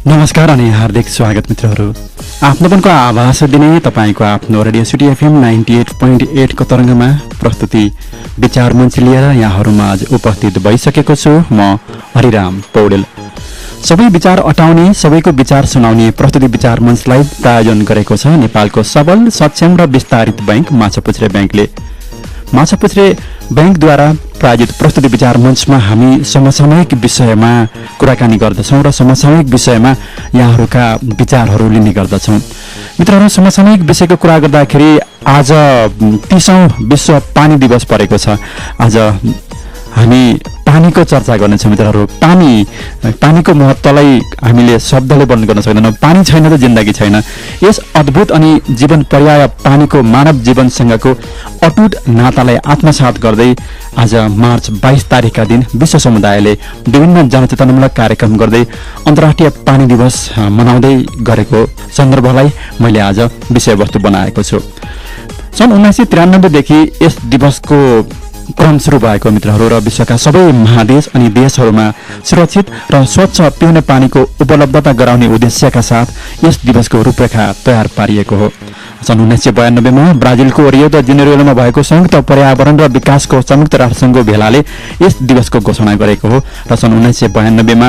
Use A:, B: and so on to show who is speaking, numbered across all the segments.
A: नमस्कार अनि हार्दिक स्वागत मित्रहरू। आफ्नोपनको आभास दिने तपाईको आफ्नो रेडियो सिटी एफएम 98.8 को तरङ्गमा प्रस्तुति विचार मञ्च लिएर यहाँहरूमा आज उपस्थित भइसकेको छु म हरिराम पौडेल। सबै विचार अटाउने, सबैको विचार सुनाउने प्रस्तुति विचार मञ्चलाई प्रायोजन गरेको छ नेपालको सबल, सक्षम र विस्तारित बैंक माछापुच्छ्रे बैंकले। माछापुच्छ्रे बैंकद्वारा प्रायोजित प्रस्तुति विचार मञ्चमा हामी समसामयिक विषयमा कुराकानी गर्दछौँ र समसामयिक विषयमा यहाँहरूका विचारहरू लिने गर्दछौँ। मित्रहरू, समसामयिक विषयको कुरा गर्दाखेरि आज 30औं विश्व पानी दिवस परेको छ। आज हामी पानीको चर्चा गर्नेछौँ मित्रहरू। पानीको महत्त्वलाई हामीले शब्दले वर्णन गर्न सक्दैनौँ। पानी छैन त जिन्दगी छैन। यस अद्भुत अनि जीवन पर्याय पानीको मानव जीवनसँगको अटुट नातालाई आत्मसात गर्दै आज मार्च 22 तारिकका दिन विश्व समुदायले विभिन्न जनचेतनामूलक कार्यक्रम गर्दै अन्तर्राष्ट्रिय पानी दिवस मनाउँदै गरेको सन्दर्भलाई मैले आज विषयवस्तु बनाएको छु। सन् 1993 देखि यस दिवसको क्रम सुरु भएको मित्रहरू र विश्वका सबै महादेश अनि देशहरूमा सुरक्षित र स्वच्छ पिउने पानीको उपलब्धता गराउने उद्देश्यका साथ यस दिवसको रूपरेखा तयार पारिएको हो। सन् 1992 मा ब्राजिलको रियो द जेनेरोमा भएको संयुक्त पर्यावरण र विकासको संयुक्त राष्ट्रसङ्घको भेलाले यस दिवसको घोषणा गरेको हो र सन् 1992 मा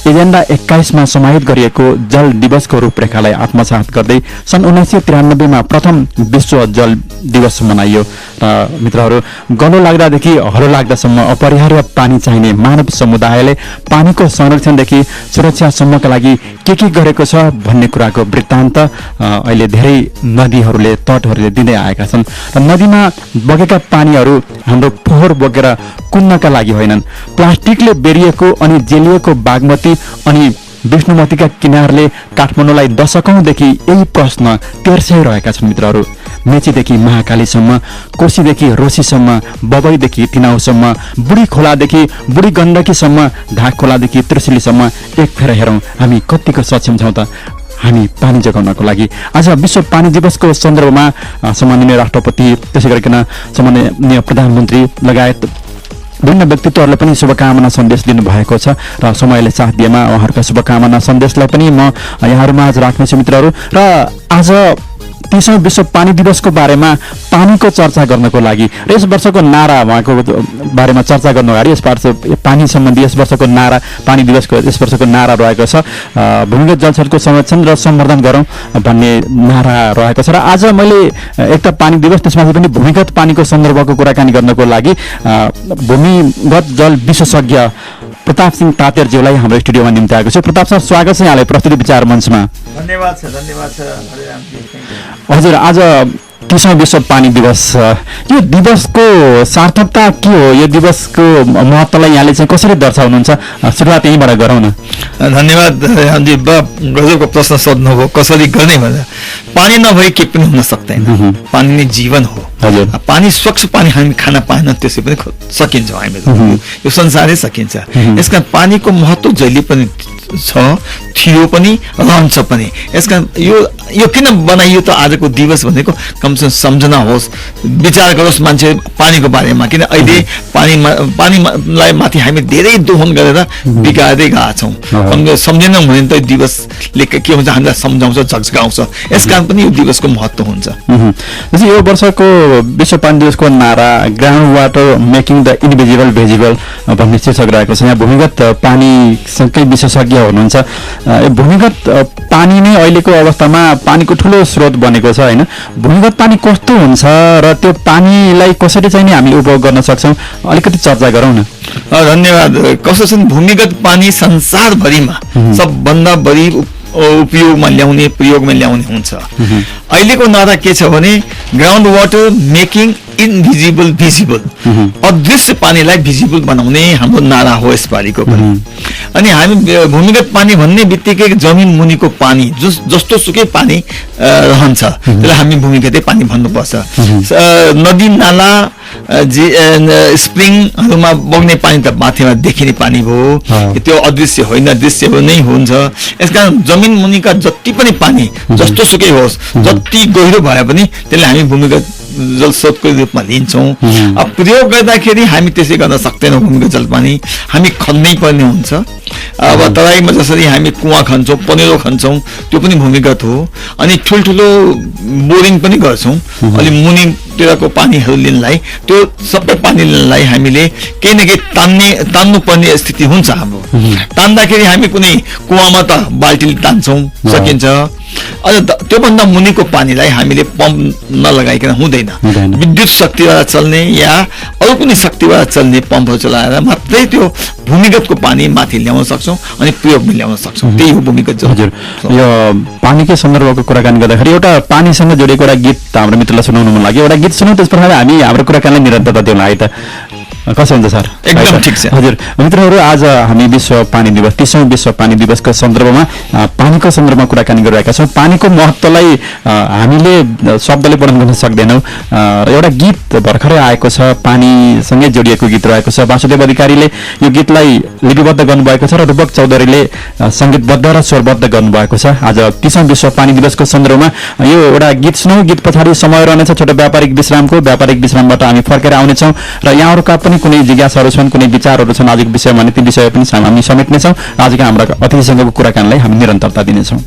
A: एजेन्डा 21 मा समाहित गरिएको जल दिवसको रूपरेखालाई आत्मसात गर्दै सन् 1993 मा प्रथम विश्व जल दिवस मनाइयो। र मित्रहरू, गलो लाग्दादेखि हलो लाग्दासम्म अपरिहार्य पानी चाहिने मानव समुदायले पानीको संरक्षणदेखि सुरक्षासम्मका लागि के गरेको छ भन्ने कुराको वृत्तान्त अहिले धेरै नदीहरूले, तटहरूले दिँदै आएका छन्। र नदीमा बगेका पानीहरू हाम्रो फोहोर बोकेर कुन्नका लागि होइनन्। प्लास्टिकले बेरिएको अनि जेलिएको बागमती अनि विष्णुमतीका किनारले काठमाडौँलाई दशकौंदेखि यही प्रश्न तेर्साइरहेका छन् मित्रहरू। मेचीदेखि महाकालीसम्म, कोशीदेखि रोसीसम्म, बबईदेखि तिनाउसम्म, बुढी खोलादेखि बुढी गण्डकीसम्म, ढाक खोलादेखि त्रिशुलीसम्म एक फेर हेरौँ हामी कतिको सक्षम छौँ त हामी पानी जोगाउनको लागि। आज विश्व पानी दिवसको सन्दर्भमा सम्माननीय राष्ट्रपति, त्यसै गरिकन सम्माननीय प्रधानमन्त्री लगायत विभिन्न व्यक्तित्वहरूले पनि शुभकामना सन्देश दिनुभएको छ र समयले साथ दिएमा उहाँहरूका शुभकामना सन्देशलाई पनि म यहाँहरूमा आज राख्नेछु मित्रहरू। र आज 30औं विश्व पानी दिवसको बारेमा पानीको चर्चा गर्नको लागि र यस वर्षको नारा उहाँको बारेमा चर्चा गर्नु अगाडि यस पानी सम्बन्धी यस वर्षको नारा, पानी दिवसको यस वर्षको नारा रहेको छ भूमिगत जलस्रोतको संरक्षण र सम्वर्धन गरौँ भन्ने नारा रहेको छ। र आज मैले एक त पानी दिवस, त्यसमाथि पनि भूमिगत पानीको सन्दर्भको कुराकानी गर्नको लागि भूमिगत जल विशेषज्ञ प्रताप सिंह तातेरज्यूलाई हाम्रो स्टुडियोमा निम्ति आएको छु। प्रताप सर, स्वागत छ यहाँलाई प्रस्तुति विचार मञ्चमा।
B: धन्यवाद छ हरिरामजी।
A: हजुर, आज 30औं विश्व पानी दिवस, यो दिवसको सार्थकता के हो? यो दिवसको महत्त्वलाई यहाँले चाहिँ कसरी दर्शाउनुहुन्छ? सुरुवात यहीँबाट गरौँ न।
B: धन्यवाद हरिरामजी। गजबको प्रश्न सोध्नुभयो, कसरी गर्ने भनेर। पानी नभए के पनि हुन सक्दैन। पानी नै जीवन हो। पानी, स्वच्छ पानी हामी खान पाएन त्यसै पनि सकिन्छौँ हामी, यो संसारै सकिन्छ। यसका पानीको महत्त्व जहिले पनि छ, थियो पनि, रहन्छ पनि। यसका यो किन बनाइयो त आजको दिवस भनेको? कमसेकम सम्झना होस्, विचार गरोस् मान्छे पानीको बारेमा। किन अहिले पानीलाई माथि हामी धेरै दोहन गरेर बिगार्दै गएका छौँ। सम्झेनौँ भने त दिवसले के हुन्छ, हामीलाई सम्झाउँछ, झक्झकाउँछ। यस कारण पनि यो दिवसको महत्त्व हुन्छ।
A: जस्तै यो वर्षको विश्व पानी दिवसको नारा ground water making the invisible visible भन्ने शीर्षक रहेको छ। यहाँ भूमिगत पानीसँगै विशेषज्ञ हुनुहुन्छ। भूमिगत पानी नै अहिलेको अवस्थामा पानीको ठुलो स्रोत बनेको छ होइन? भूमिगत पानी कस्तो हुन्छ र त्यो पानीलाई कसरी चाहिँ हामीले उपयोग गर्न सक्छौँ, अलिकति चर्चा गरौँ न।
B: धन्यवाद। कसो छ, भूमिगत पानी संसारभरिमा सबभन्दा बढी उपयोगमा ल्याउने, प्रयोगमा ल्याउने हुन्छ। अहिलेको नारा के छ भने ग्राउन्ड वाटर मेकिङ इनभिजिबल भिजिबल, अदृश्य पानीलाई भिजिबल बनाउने हाम्रो नारा हो यसपालिको पनि। अनि हामी भूमिगत पानी भन्ने बित्तिकै जमिन मुनिको पानी जस्तो सुकै पानी रहन्छ, त्यसलाई हामी भूमिगतै पानी भन्नुपर्छ। नदी नाला स्प्रिङहरूमा बग्ने पानी त माथिमा देखिने पानी भयो, त्यो अदृश्य होइन, दृश्य नै हुन्छ। यसकारण जमिन मुनिका जति पनि पानी जस्तो सुकै होस्, जति गहिरो भए पनि त्यसलाई हामी भूमिगत जलस्रोतको रूपमा लिन्छौँ। अब प्रयोग गर्दाखेरि हामी त्यसै गर्न सक्दैनौँ। भूमिगत जलपानी हामी खन्नै पर्ने हुन्छ। अब तराईमा जसरी हामी कुवा खन्छौँ, पनेरो खन्छौँ, त्यो पनि भूमिगत हो। अनि ठुल्ठुलो बोरिङ पनि गर्छौँ। अनि मुनितिरको पानीहरू लिनलाई, त्यो सबै पानी लिनलाई हामीले केही न केही तान्नुपर्ने स्थिति हुन्छ हाम्रो। तान्दाखेरि हामी कुनै कुवामा त बाल्टीले तान्छौँ, सकिन्छ। अझ त्योभन्दा मुनिको पानीलाई हामीले पम्प नलगाइकन हुँदैन। विद्युत शक्तिबाट चल्ने या अरू कुनै शक्तिबाट चल्ने पम्पहरू चलाएर मात्रै त्यो भूमिगतको पानी माथि ल्याउन सक्छौँ अनि प्रयोगमा ल्याउन सक्छौँ। त्यही हो भूमिगत जल।
A: हजुर, यो पानीकै सन्दर्भको कुराकानी गर्दाखेरि एउटा पानीसँग जोडिएको एउटा गीत हाम्रो मित्रलाई सुनाउनु मन लाग्यो। एउटा गीत सुनौँ, त्यसपछि हामी हाम्रो कुराकानीलाई निरन्तरता दिउँ है त। कसो हुन्छ सर?
B: एकदम ठिक छ।
A: हजुर मित्रहरू, आज हामी विश्व पानी दिवस 30औं विश्व पानी दिवसको सन्दर्भमा पानीको सन्दर्भमा कुराकानी गरिरहेका छौँ। पानीको महत्त्वलाई हामीले शब्दले वर्णन गर्न सक्दैनौँ। एउटा गीत भर्खरै आएको छ, पानीसँगै जोडिएको गीत रहेको छ। वासुदेव अधिकारीले यो गीतलाई लिपिबद्ध गर्नुभएको छ र रूपक चौधरीले सङ्गीतबद्ध र स्वरबद्ध गर्नुभएको छ। आज 30औं विश्व पानी दिवसको सन्दर्भमा यो एउटा गीत सुनौँ। गीत पछाडि समय रहनेछ छोटो व्यापारिक विश्रामको। व्यापारिक विश्रामबाट हामी फर्केर आउनेछौँ र यहाँहरूका पनि कुनै जिज्ञासाहरू छन्, कुनै विचारहरू छन् आजको विषयमा भने ती विषय पनि हामी समेट्नेछौँ। आजका हाम्रा अतिथिसँगको कुराकानीलाई हामी निरन्तरता दिनेछौँ।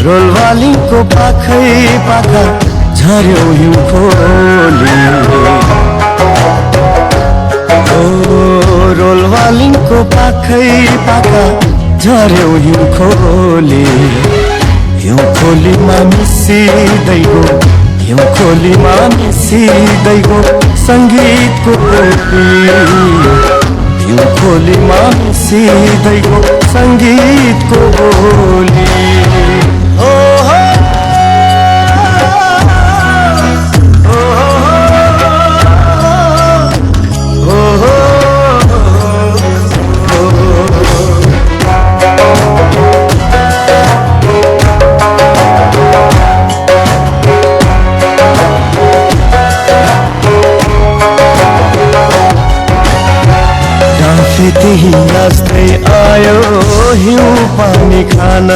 C: रोलवालिङको पाखै पाखा झर्यो हिउँ खोली। रोलवालिङको पाखै पाखा झर्यो हिउँ खोली। हिउँ खोलीमा मिसिँदै गो, हिउँ खोलीमा मिसिँदै गो सङ्गीतको टोपी। हिउँ खोलीमा मिसिँदै गो सङ्गीतको बोली। त्यही नाच्दै आयो हिउँ पानी खान।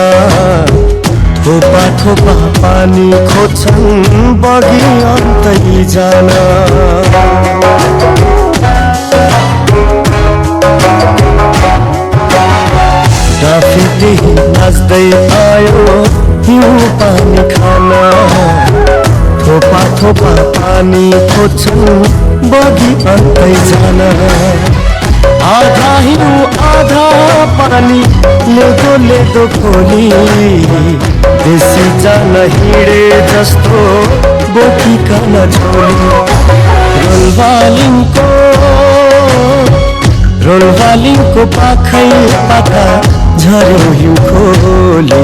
C: थोपा थोपा पानी खोज्छन् बगी अन्तै जान। डाँफे त्यही नाच्दै आयो हिउँ पानी खान। थोपा थोपा पानी खोज्छन् बगी अन्तै जान। आधा हिउँ आधा पानी लेदो लेदो खोली। देशी जान हिँडे जस्तो बोकिकन झोली। रोलवालिङको पाखै पाखा झर्यो हिउँ खोली।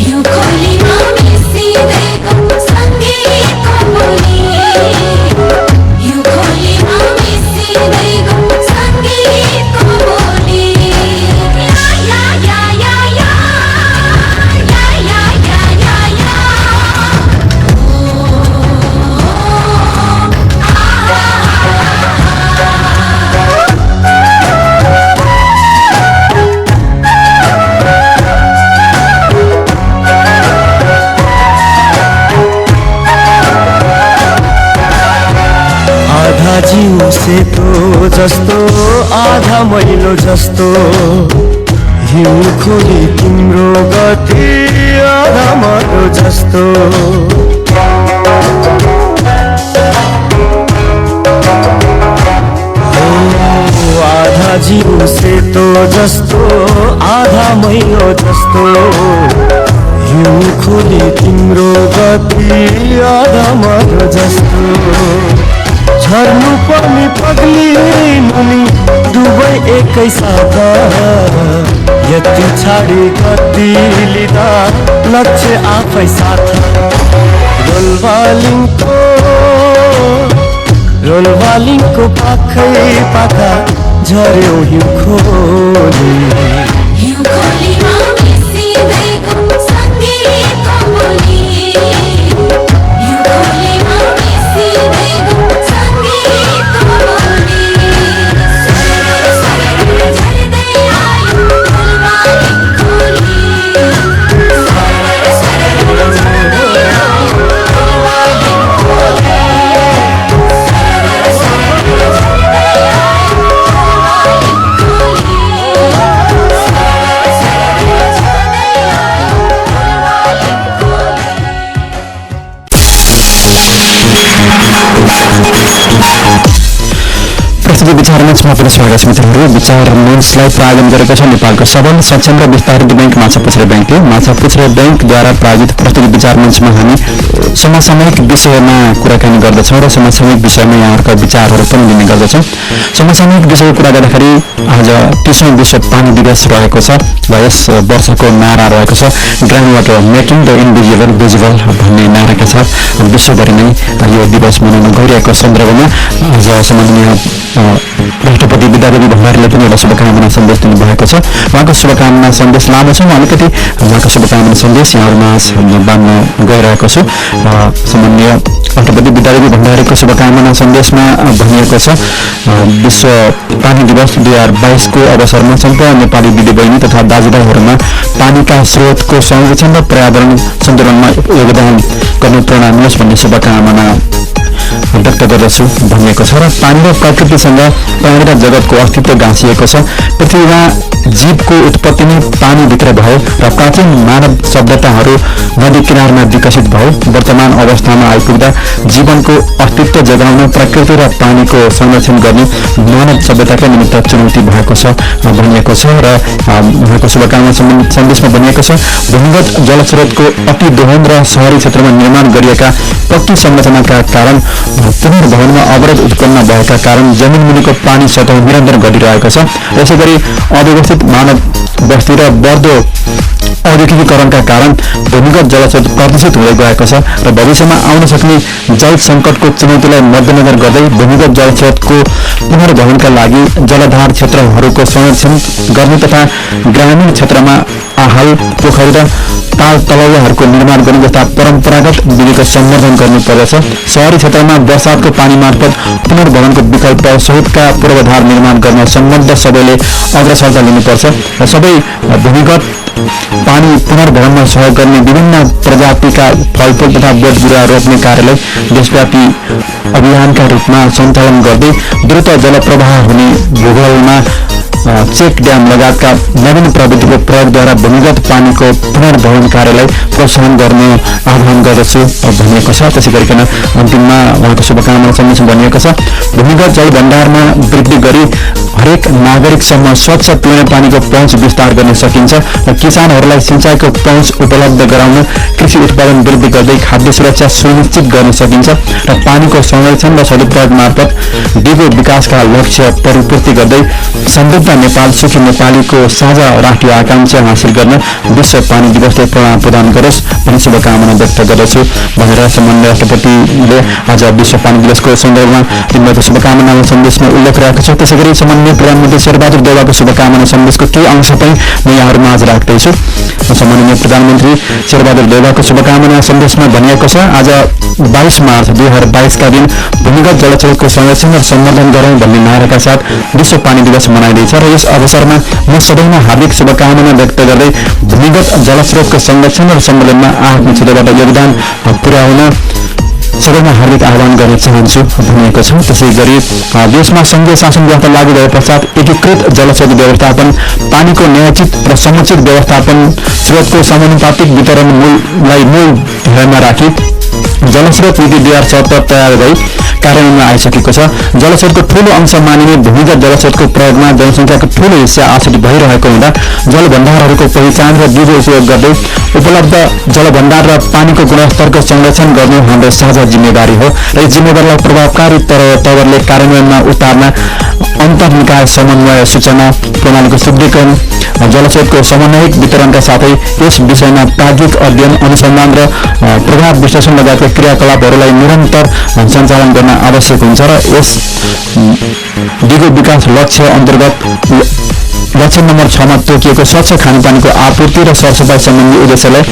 D: हिउँ खोलीमा मिसिँदै गो सङ्गीतको बोली। हिउँ खोलीमा मिसिँदै गो सङ्गीतको बोली। या या या या या या या या या।
C: आधा जिउ सेतो जस्तो आधा मैलो जस्तो। हिउँ खोली तिम्रो गति आधा मरो जस्तो। आधा जिउ सेतो जस्तो आधा मैलो जस्तो। हिउँ खोली तिम्रो गति आधामर जस्तो झर्नु पनि पग्लिनु नि दुवै एकै साथ यति छाडी गति लिँदा लक्ष्य आफै साथ रोलवालिङको पाखै पाखा झर्यो हिउँ खोली
D: हिउँ खोलीमा मिसिँदैको सङ्गीतको बोली हिउँ खोलीमा मिसिँदैको सङ्गीतको बोली झर्दै आयो रोलवालिङ खोली झर्दै आयो रोलवालिङ खोली
A: प्रस्तुति विचार मञ्चमा पनि स्वागत छ मित्रहरू। विचार मञ्चलाई प्रायोजन गरेको छ नेपालको सबल सक्षम र विस्तारित ब्याङ्क माछापुच्छ्रे ब्याङ्कले। माछापुच्छ्रे ब्याङ्कद्वारा प्रायोजित प्रस्तुति विचार मञ्चमा हामी समसामयिक विषयमा कुराकानी गर्दछौँ र समसामयिक विषयमा यहाँहरूका विचारहरू पनि लिने गर्दछौँ। समसामयिक विषयको कुरा गर्दाखेरि आज 30औं विश्व पानी दिवस रहेको छ र यस वर्षको नारा रहेको छ ground water making the invisible visible भन्ने नाराका साथ विश्वभरि नै यो दिवस मनाउन गइरहेको सन्दर्भमा आज सम्माननीय राष्ट्रपति विद्यादेवी भण्डारीले पनि एउटा शुभकामना सन्देश दिनुभएको छ। उहाँको शुभकामना सन्देश लामो छ, अलिकति उहाँको शुभकामना सन्देश यहाँहरूमा बाँड्न गइरहेको छु। सम्माननीय राष्ट्रपति विद्यादेवी भण्डारीको शुभकामना सन्देशमा भनिएको छ विश्व पानी दिवस 2022को अवसरमा सम्पूर्ण नेपाली दिदीबहिनी तथा दाजुभाइहरूमा पानीका स्रोतको संरक्षण र पर्यावरण सन्तुलनमा योगदान गर्न प्रेरणा मिलोस् भन्ने शुभकामना व्यक्त गर्दछु भनिएको छ। र पानी र प्रकृतिसँग प्राणी र जगतको अस्तित्व गाँसिएको छ। पृथ्वीमा जीवको उत्पत्ति नै पानीभित्र भयो र प्राचीन मानव सभ्यताहरू नदी किनारमा विकसित भयो। वर्तमान अवस्थामा आइपुग्दा जीवनको अस्तित्व जगाउन प्रकृति र पानीको संरक्षण गर्ने मानव सभ्यताका निमित्त चुनौती भएको छ भनिएको छ। र उहाँको शुभकामना सन्देशमा भनिएको छ भूमिगत जलस्रोतको अति दोहन र शहरी क्षेत्रमा निर्माण गरिएका पक्की संरचनाका कारण पुनर्भवनमा अवरोध उत्पन्न भएका कारण जमिन मुनिको पानी सतह निरन्तर घटिरहेको छ। यसै गरी अव्यवस्थित मानव बस्ती र बढ्दो औद्योगिकीकरणका कारण भूमिगत जलस्रोत प्रदूषित हुँदै गएको छ र भविष्यमा आउन सक्ने जल सङ्कटको चुनौतीलाई मध्यनजर गर्दै भूमिगत जलस्रोतको पुनर्भवनका लागि जलाधार क्षेत्रहरूको संरक्षण गर्ने तथा ग्रामीण क्षेत्रमा आहाल पोखरी र ताल तलौवाहरूको निर्माण गर्ने जस्ता परम्परागत विधिको सम्वर्धन गर्नुपर्दछ। शहरी क्षेत्रमा वर्षातको पानी मार्फत पुनर्भवनको विकल्प सहितका पूर्वाधार निर्माण गर्न सम्बद्ध सबैले अग्रसरता लिनुपर्छ र सबै भूमिगत पानी पुनर्भवनमा सहयोग गर्ने विभिन्न प्रजातिका फलफूल तथा बोट बिरुवा रोप्ने कार्यालय देशव्यापी अभियानका रूपमा सञ्चालन गर्दै द्रुत जलप्रवाह हुने भूगोलमा चेक ड्याम लगायतका नवीन प्रविधिको प्रयोगद्वारा भूमिगत पानीको पुनर्भवन कार्यलाई प्रोत्साहन गर्ने आह्वान गर्दछु भनिएको छ। त्यसै गरिकन अन्तिममा उहाँको शुभकामना सन्देश भनिएको छ भूमिगत जल भण्डारमा वृद्धि गरी हरेक नागरिकसम्म स्वच्छ पिउने पानीको पहुँच विस्तार गर्न सकिन्छ र किसानहरूलाई सिंचाइको पहुँच उपलब्ध गराउन कृषि उत्पादन वृद्धि गर्दै खाद्य सुरक्षा सुनिश्चित गर्न सकिन्छ र पानीको संरक्षण र सदुपयोग मार्फत दिगो विकासका लक्ष्य परिपूर्ति गर्दै समृद्ध नेपाल सुखी नेपालीको साझा राष्ट्रिय आकांक्षा हासिल गर्न विश्व पानी दिवसले प्रेरणा प्रदान गरोस् भन्ने शुभकामना व्यक्त गर्दछु भनेर सम्माननीय राष्ट्रपतिले आज विश्व पानी दिवसको सन्दर्भमा दिनुभएको शुभकामना सन्देशमा उल्लेख रहेको छ। त्यसै गरी सम्माननीय प्रधानमन्त्री शेरबहादुर देउवाको शुभकामना सन्देशको केही अंश पनि म यहाँहरूमा आज राख्दैछु। सम्माननीय प्रधानमन्त्री शेरबहादुर देउवाको शुभकामना सन्देशमा भनिएको छ आज 22 मार्च 2022का दिन भूमिगत जलस्रोतको संरक्षण र सम्वर्धन गरौँ भन्ने नाराका साथ विश्व पानी दिवस मनाइँदैछ र यस अवसरमा म सबैमा हार्दिक शुभकामना व्यक्त गर्दै भूमिगत जलस्रोतको संरक्षण र सम्वर्धनमा आफ्नो क्षेत्रबाट योगदान पुर्याउन सबैमा हार्दिक आह्वान गर्न चाहन्छु भनिएको छ। त्यसै गरी देशमा सङ्घीय शासन व्यवस्था लागू भए पश्चात एकीकृत जलस्रोत व्यवस्थापन पानीको न्यायोचित र समुचित व्यवस्थापन स्रोतको समानुपातिक वितरणलाई मूल ध्यानमा राखी जलस्रोत नीति 2077 तयार भई कार्यान्वयनमा आइसकेको छ। जलस्रोतको ठूलो अंश मानिने भूमिगत जलस्रोतको प्रयोगमा जनसङ्ख्याको ठूलो हिस्सा आश्रित भइरहेको हुँदा जलभण्डारहरूको पहिचान र दिगो उपयोग गर्दै उपलब्ध जलभण्डार र पानीको गुणस्तरको संरक्षण गर्नु हाम्रो साझा जिम्मेवारी हो र यस जिम्मेवारीलाई प्रभावकारी तवरले कार्यान्वयनमा उतार्न अन्तर्निकाय समन्वय सूचना प्रणालीको सुदृढीकरण जलस्रोतको समन्वयिक वितरणका साथै यस विषयमा प्राज्ञिक अध्ययन अनुसन्धान र प्रभाव विश्लेषण लगायतका क्रियाकलापहरूलाई निरन्तर सञ्चालन गर्न आवश्यक हुन्छ र यस दिगो विकास लक्ष्य अन्तर्गत लक्ष्य नम्बर 6 मा तोकिएको स्वच्छ खानेपानीको आपूर्ति र सरसफाई सम्बन्धी उद्देश्यलाई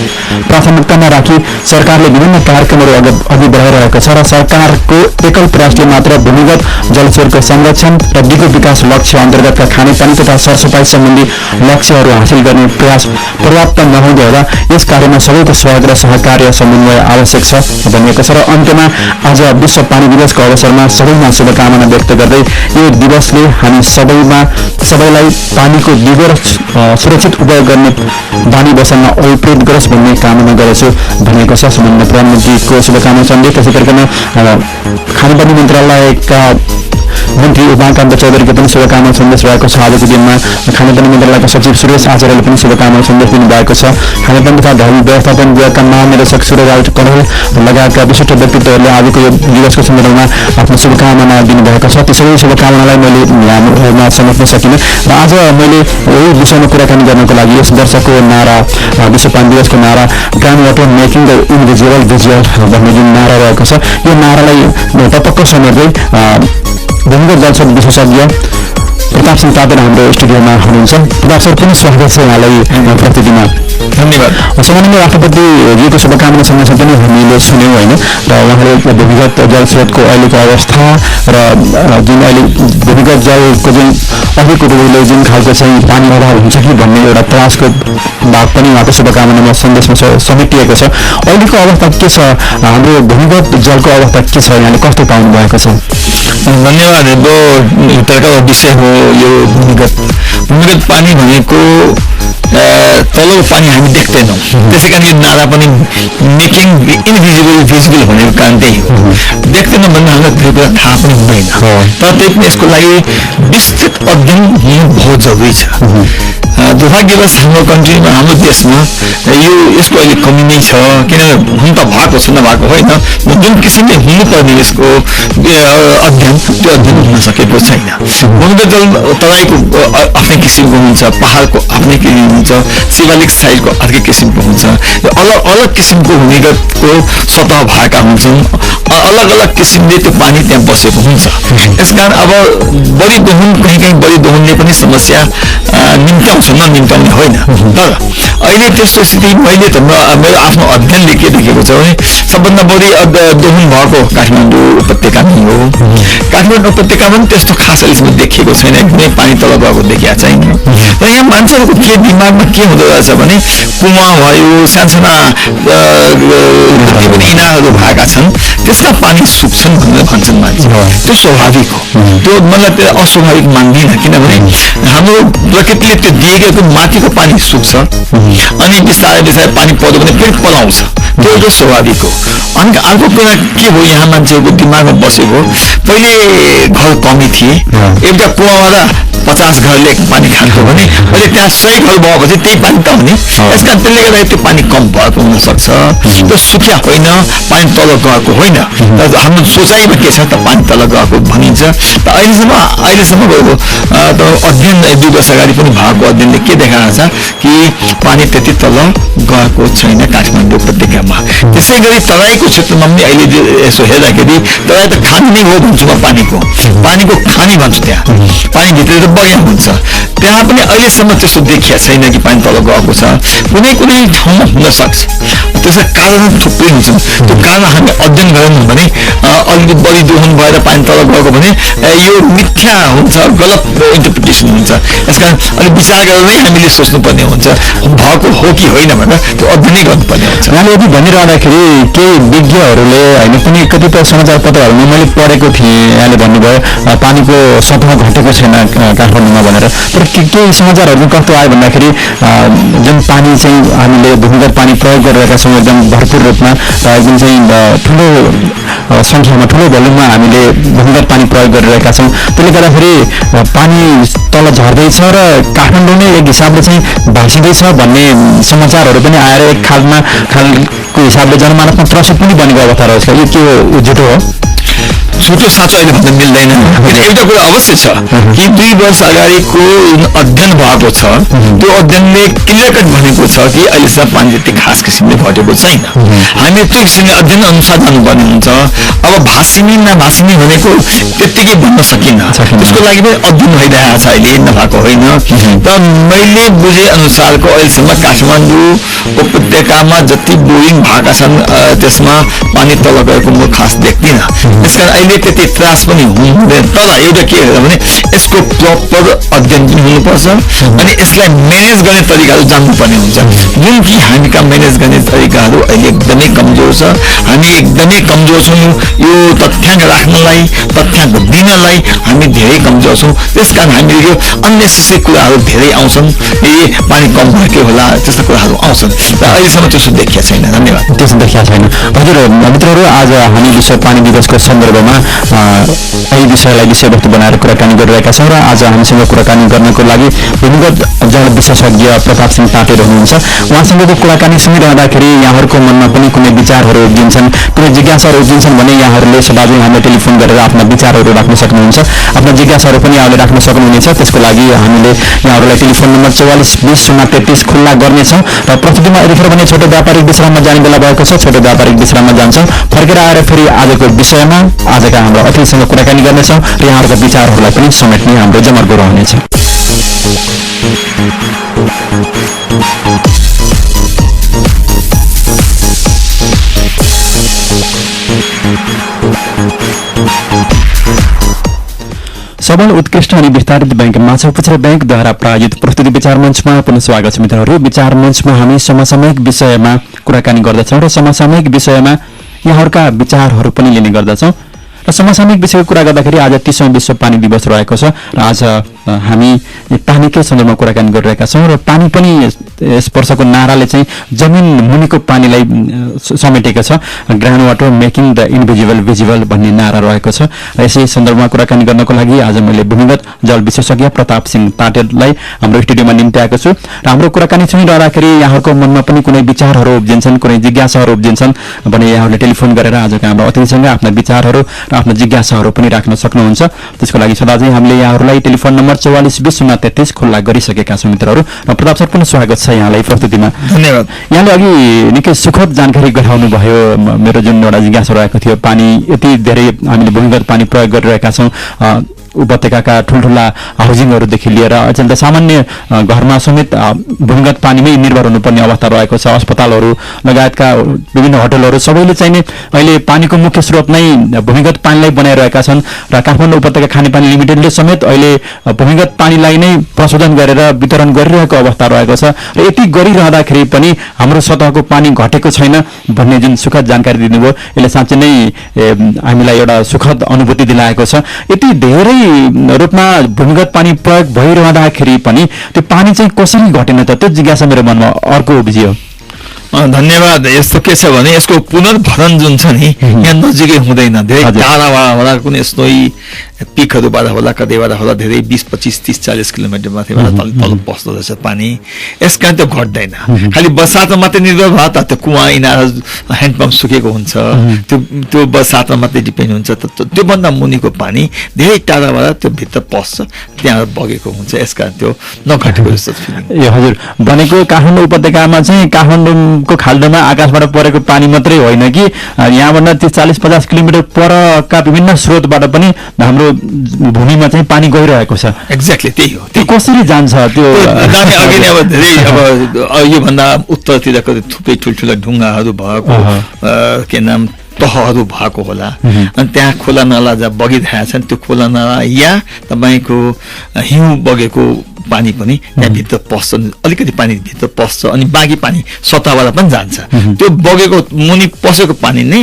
A: प्राथमिकतामा राखी सरकारले विभिन्न कार्यक्रमहरू अघि बढाइरहेको छ र सरकारको एकल प्रयासले मात्र भूमिगत जलस्रोतको संरक्षण र दिगो विकास लक्ष्य अन्तर्गतका खानेपानी तथा सरसफाई सम्बन्धी लक्ष्यहरू हासिल गर्ने प्रयास पर्याप्त नहुँदै होला यस कार्यमा सबैको सहयोग र सहकार्य समन्वय आवश्यक छ भनिएको छ। र अन्त्यमा आज विश्व पानी दिवसको अवसरमा सबैमा शुभकामना व्यक्त गर्दै यो दिवसले हामी सबैलाई पानीको दिगो र सुरक्षित उपयोग गर्ने बानी बसाल्न अभिप्रेत गरोस् भन्ने कामना गरेछु भनेको छ। सम्बन्ध प्रधानमन्त्रीको शुभकामना सन्देश त्यसै गरिकन खानेपानी मन्त्रालयका मन्त्री उमाकान्त चौधरीको पनि शुभकामना सन्देश रहेको छ। आजको दिनमा खानेपानी मन्त्रालयका सचिव सुरेश आचार्यले पनि शुभकामना सन्देश दिनुभएको छ। खानेपानी तथा ढल व्यवस्थापन विभागका महानिर्देशक सूर्यराज कणेल लगायतका विशिष्ट व्यक्तित्वहरूले आजको यो दिवसको सन्दर्भमा आफ्नो शुभकामना दिनुभएको छ। त्यसै शुभकामनालाई मैले यहाँमा समेट्न सकिनँ र आज मैले यही विषयमा कुराकानी गर्नको लागि यस वर्षको नारा विश्व पानी दिवसको नारा ground water making the invisible visual भन्ने जुन नारा रहेको छ यो नारालाई टपक्क समेट्दै भूमिगत जलस्रोत विशेषज्ञ प्रताप सिंह तादेन हाम्रो स्टुडियोमा हुनुहुन्छ। प्रताप सर पनि स्वागत छ यहाँलाई प्रस्तुतिमा।
B: धन्यवाद।
A: सामान्य राष्ट्रपतिजीको शुभकामना सन्देश पनि हामीले सुन्यौँ होइन र उहाँले भूमिगत जलस्रोतको अहिलेको अवस्था र जुन अहिले भूमिगत जलको जुन अहिलेको जुन खालको चाहिँ पानी अभाव हुन्छ कि भन्ने एउटा प्रयासको भाग पनि उहाँको शुभकामनामा सन्देशमा समेटिएको छ। अहिलेको अवस्था के छ हाम्रो भूमिगत जलको अवस्था के छ यहाँले कस्तो पाउनु भएको छ?
B: धन्यवाद। तर्क विषय हो यो भूमिगत पानी भनेको तल्लो पानी हामी देख्दैनौँ त्यसै कारण यो नारा पनि मेकिङ इनभिजिबल भिजिबल भनेको कारण त्यही हो। देख्दैनौँ भन्दा हामीलाई धेरै कुरा थाहा पनि हुँदैन तर त्यही पनि यसको लागि विस्तृत अध्ययन हुनु बहुत जरुरी छ। दुर्भाग्यवश हाम्रो कन्ट्रीमा हाम्रो देशमा यसको अहिले कमी नै छ किनभने हुन त भएको छ नभएको होइन जुन किसिमले हुनुपर्ने यसको अध्ययन त्यो अध्ययन हुन सकेको छैन। भूमिगत जल तराईको आफ्नै किसिमको हुन्छ पहाडको आफ्नै किसिमको हुन्छ शिवालिक साइडको अर्कै किसिमको हुन्छ अलग अलग किसिमको भूमिगतको सतह भएका हुन्छन् अलग अलग किसिमले त्यो पानी त्यहाँ बसेको हुन्छ। यसकारण अब बढी दोहन कहीँ बढी दोहनले पनि समस्या निम्त्याउँछ ननिम्त्याउने होइन तर अहिले त्यस्तो स्थिति मैले त मेरो आफ्नो अध्ययनले के देखेको छ भने सबभन्दा बढी दोहन भएको काठमाडौँ उपत्यका नै हो। काठमाडौँ उपत्यकामा पनि त्यस्तो खास अहिलेसम्म देखिएको छैन कुनै पानी तल गएको देखिएको छैन र यहाँ मान्छेहरूको के दिमागमा के हुँदो रहेछ भने कुवा भयो सानसाना इनारहरू भएका छन् त्यसका पानी सुक्छन् भनेर भन्छन् मान्छे त्यो स्वाभाविक हो त्यो मलाई त्यो अस्वाभाविक मान्दिनँ किनभने हाम्रो प्रकृतिले त्यो दिएको माथिको पानी सुक्छ अनि बिस्तारै बिस्तारै पानी पर्यो भने फेरि पलाउँछ त्यो एउटा स्वाभाविक हो। अनि अर्को कुरा के हो यहाँ मान्छेहरूको दिमागमा बसेको पहिले घर कमी थिए एउटा कुवाबाट 50 घरले पानी खान्थ्यो भने अहिले त्यहाँ 100 घर भएपछि त्यही पानी त हुने यसकारण त्यसले गर्दा त्यो पानी कम भएको हुनसक्छ त्यो सुख्या होइन पानी तल गएको होइन तर हाम्रो सोचाइमा के छ त पानी तल गएको भनिन्छ। त अहिलेसम्म गएको अध्ययन 2 वर्ष अगाडि पनि भएको अध्ययनले के देखाएको छ कि पानी त्यति तल गएको छैन काठमाडौँ उपत्यकामा। त्यसै गरी तराईको क्षेत्रमा पनि अहिले यसो हेर्दाखेरि तराई त खानी नै हो भन्छु म पानीको खानी भन्छु त्यहाँ पानी भित्र बढिया हुन्छ त्यहाँ पनि अहिलेसम्म त्यस्तो देखिया छैन कि पानी तल गएको छ कुनै ठाउँमा हुन सक्छ त्यसका कारण थुप्रै हुन्छन् त्यो कारण हामी अध्ययन गरेनौँ भने अलिकति बढी दोहन भएर पानी तल गएको भने यो मिथ्या हुन्छ गलत इन्टरप्रिटेसन हुन्छ यसकारण अलिक विचार गरेर नै हामीले सोच्नुपर्ने हुन्छ भएको हो कि होइन भनेर त्यो अध्ययनै गर्नुपर्ने हुन्छ।
A: उहाँले यदि भनिरहँदाखेरि केही विज्ञहरूले होइन कुनै कतिपय समाचार पत्रहरूमा मैले पढेको थिएँ यहाँले भन्नुभयो पानीको सतह घटेको छैन काठमाडौँमा भनेर तर के समाचारहरू कस्तो आयो भन्दाखेरि जुन पानी चाहिँ हामीले भूमिगत पानी प्रयोग गरिरहेका छौँ एकदम भरपूर रूपमा र एकदम चाहिँ ठुलो सङ्ख्यामा ठुलो भोल्युममा हामीले भूमिगत पानी प्रयोग गरिरहेका छौँ। त्यसले गर्दाखेरि पानी तल झर्दैछ र काठमाडौँ नै एक हिसाबले चाहिँ भाँसिँदैछ भन्ने समाचारहरू पनि आएर एक खालको हिसाबले जनमानसमा त्रसित पनि बनेको अवस्था रहेछ। यो के हो, झुटो हो?
B: झुटो साँचो अहिले भन्न मिल्दैन। किन एउटा कुरा अवश्य छ कि 2 वर्ष अगाडिको अध्ययन भएको छ, त्यो अध्ययनले क्लियर कट भनेको छ कि अहिलेसम्म पानी त्यति खास किसिमले घटेको छैन। हामी त्यो किसिमले अध्ययन अनुसार जानुपर्ने हुन्छ। अब भाषिनी नभाषिनी भनेको त्यत्तिकै भन्न सकिन्न, त्यसको लागि पनि अध्ययन भइरहेको छ अहिले, नभएको होइन। तर मैले बुझे अनुसारको अहिलेसम्म काठमाडौँ उपत्यकामा जति बोरिङ भएका छन् त्यसमा पानी तल गएको म खास देख्दिनँ। त्यसकारण अहिले त्यति त्रास पनि हुँदैन। तर एउटा के हो भने यसको प्रपर अध्ययन पनि हुनुपर्छ अनि यसलाई म्यानेज गर्ने तरिकाहरू जान्नुपर्ने हुन्छ। जुन कि हामीका म्यानेज गर्ने तरिकाहरू अहिले एकदमै कमजोर छ। हामी एकदमै कमजोर छौँ। यो तथ्याङ्क राख्नलाई, तथ्याङ्क दिनलाई हामी धेरै कमजोर छौँ। त्यसकारण हामीले यो अननेसेसरी कुराहरू धेरै आउँछन्, पानी कम भएकै होला त्यस्ता कुराहरू आउँछन् र अहिलेसम्म त्यसो देखिया छैन। धन्यवाद।
A: त्यसो देखिया छैन। हजुर मित्रहरू, आज हामी विश्व पानी दिवसको सन्दर्भमा यही विषयलाई विषयवस्तु बनाएर कुराकानी गरिरहेका छौँ र आज हामीसँग कुराकानी गर्नको लागि भूमिगत जल विशेषज्ञ प्रताप सिंह पाटेर हुनुहुन्छ। उहाँसँगको कुराकानी सुनिरहँदाखेरि यहाँहरूको मनमा पनि कुनै विचारहरू उब्जिन्छन्, कुनै जिज्ञासाहरू उब्जिन्छन् भने यहाँहरूले सदाझै हामीलाई टेलिफोन गरेर आफ्ना विचारहरू राख्न सक्नुहुन्छ, आफ्ना जिज्ञासाहरू पनि यहाँले राख्न सक्नुहुनेछ। त्यसको लागि हामीले यहाँहरूलाई टेलिफोन नम्बर 4420 खुल्ला गर्नेछौँ र प्रस्तुतिमा यतिखेर भने छोटो व्यापारिक विश्राममा जाने बेला भएको छ। छोटो व्यापारिक विश्राममा जान्छौँ, फर्केर आएर फेरि आजको विषयमा आजका हाम्रो अतिथिसँग कुराकानी गर्नेछौँ र यहाँहरूका विचारहरूलाई पनि समेट्ने हाम्रो जमर्को रहनेछ। सबल उत्कृष्ट अनि विस्तारित बैंक माछापुच्छ्रे बैंकद्वारा प्रायोजित प्रस्तुति विचार मञ्चमा पुनः स्वागत छ मित्रहरू। विचार मञ्चमा हामी समसामयिक विषयमा कुराकानी गर्दछौँ र समसामयिक विषयमा यहाँहरूका विचारहरू पनि लिने गर्दछौँ र समसामयिक विषयको कुरा गर्दाखेरि आज 30औं विश्व पानी दिवस रहेको छ र आज हामी पानीकै सन्दर्भमा कुराकानी गरिरहेका छौँ र पानी पनि यस वर्षको नाराले चाहिँ जमिन मुनिको पानीलाई समेटेको छ। Ground water making the invisible visible भन्ने नारा रहेको छ र यसै सन्दर्भमा कुराकानी गर्नको लागि आज मैले भूमिगत जल विशेषज्ञ प्रताप सिंह पाटेललाई हाम्रो स्टुडियोमा निम्त्याएको छु र हाम्रो कुराकानी सुनिरहँदाखेरि यहाँहरूको मनमा पनि कुनै विचारहरू उब्जिन्छन्, कुनै जिज्ञासाहरू उब्जिन्छन् भने यहाँहरूले टेलिफोन गरेर आजका हाम्रो अतिथिसँग आफ्ना विचारहरू र आफ्ना जिज्ञासाहरू पनि राख्न सक्नुहुन्छ। त्यसको लागि सदाझै हामीले यहाँहरूलाई टेलिफोन नम्बर 4420 खुल्ला गरिसकेका छौँ मित्रहरू र प्रताप सर पुनः स्वागत छ यहाँलाई प्रस्तुतिमा।
B: धन्यवाद।
A: यहाँले अघि निकै सुखद जानकारी गराउनु भयो। मेरो जुन एउटा जिज्ञासा रहेको थियो, पानी यति धेरै हामीले भूमिगत पानी प्रयोग गरिरहेका छौँ, उपत्यकाका ठुल्ठुला हाउसिङहरूदेखि लिएर अचेल सामान्य घरमा समेत भूमिगत पानीमै निर्भर हुनुपर्ने अवस्था रहेको छ। अस्पतालहरू लगायतका विभिन्न होटलहरू सबैले चाहिँ नि अहिले पानीको मुख्य स्रोत नै भूमिगत पानीलाई बनाइरहेका छन् र काठमाडौँ उपत्यका खानेपानी लिमिटेडले समेत अहिले भूमिगत पानीलाई नै प्रशोधन गरेर वितरण गरिरहेको अवस्था रहेको छ र यति गरिरहँदाखेरि पनि हाम्रो सतहको पानी घटेको छैन भन्ने जुन सुखद जानकारी दिनुभयो, यसले साँच्चै नै हामीलाई एउटा सुखद अनुभूति दिलाएको छ। यति धेरै रूपमा भूमिगत पानी प्रयोग भइरहँदाखेरि पनि त्यो पानी चाहिँ कसरी घटेन त, त्यो जिज्ञासा मेरो मनमा अर्को उब्जियो।
B: धन्यवाद। यस्तो के छ भने यसको पुनर्भरण जुन छ नि यहाँ नजिकै हुँदैन, धेरै टाढाबाट होला, कुनै यस्तो पिकहरूबाट होला, कतैबाट होला, धेरै 20, 25, 30, 40 किलोमिटर माथिबाट तल पस्दो रहेछ पानी। यसकारण त्यो घट्दैन। खालि बर्सातमा मात्रै निर्भर भयो त, त्यो कुवा इनार ह्यान्डपम्प सुकेको हुन्छ, त्यो बर्सातमा मात्रै डिपेन्ड हुन्छ। त्योभन्दा मुनिको पानी धेरै टाढाबाट त्यो भित्र पस्छ, त्यहाँ बगेको हुन्छ। यसकारण त्यो नघटेको जस्तो फिलिङ।
A: ए हजुर, भनेको काठमाडौँ उपत्यकामा चाहिँ काठमाडौँको खाल्डोमा आकाशबाट परेको पानी मात्रै होइन कि यहाँबाट 30-40-50 किलोमिटर परका विभिन्न स्रोतबाट पनि हाम्रो भूमिमा चाहिँ पानी गइरहेको छ।
B: एक्ज्याक्टली त्यही हो।
A: त्यो कसरी जान्छ त्यो
B: अघि नै अब धेरै अब योभन्दा उत्तरतिर कति थुप्रै ठुल्ठुला ढुङ्गाहरू भएको के नाम तहहरू भएको होला अनि त्यहाँ खोला नाला जहाँ बगिरहेका छन् त्यो खोला नाला या तपाईँको हिउँ बगेको पानी पनि त्यहाँ भित्र पस्छ, अलिकति पानी भित्र पस्छ अनि बाँकी पानी सतहबाट पनि जान्छ। त्यो बगेको मुनि पसेको पानी नै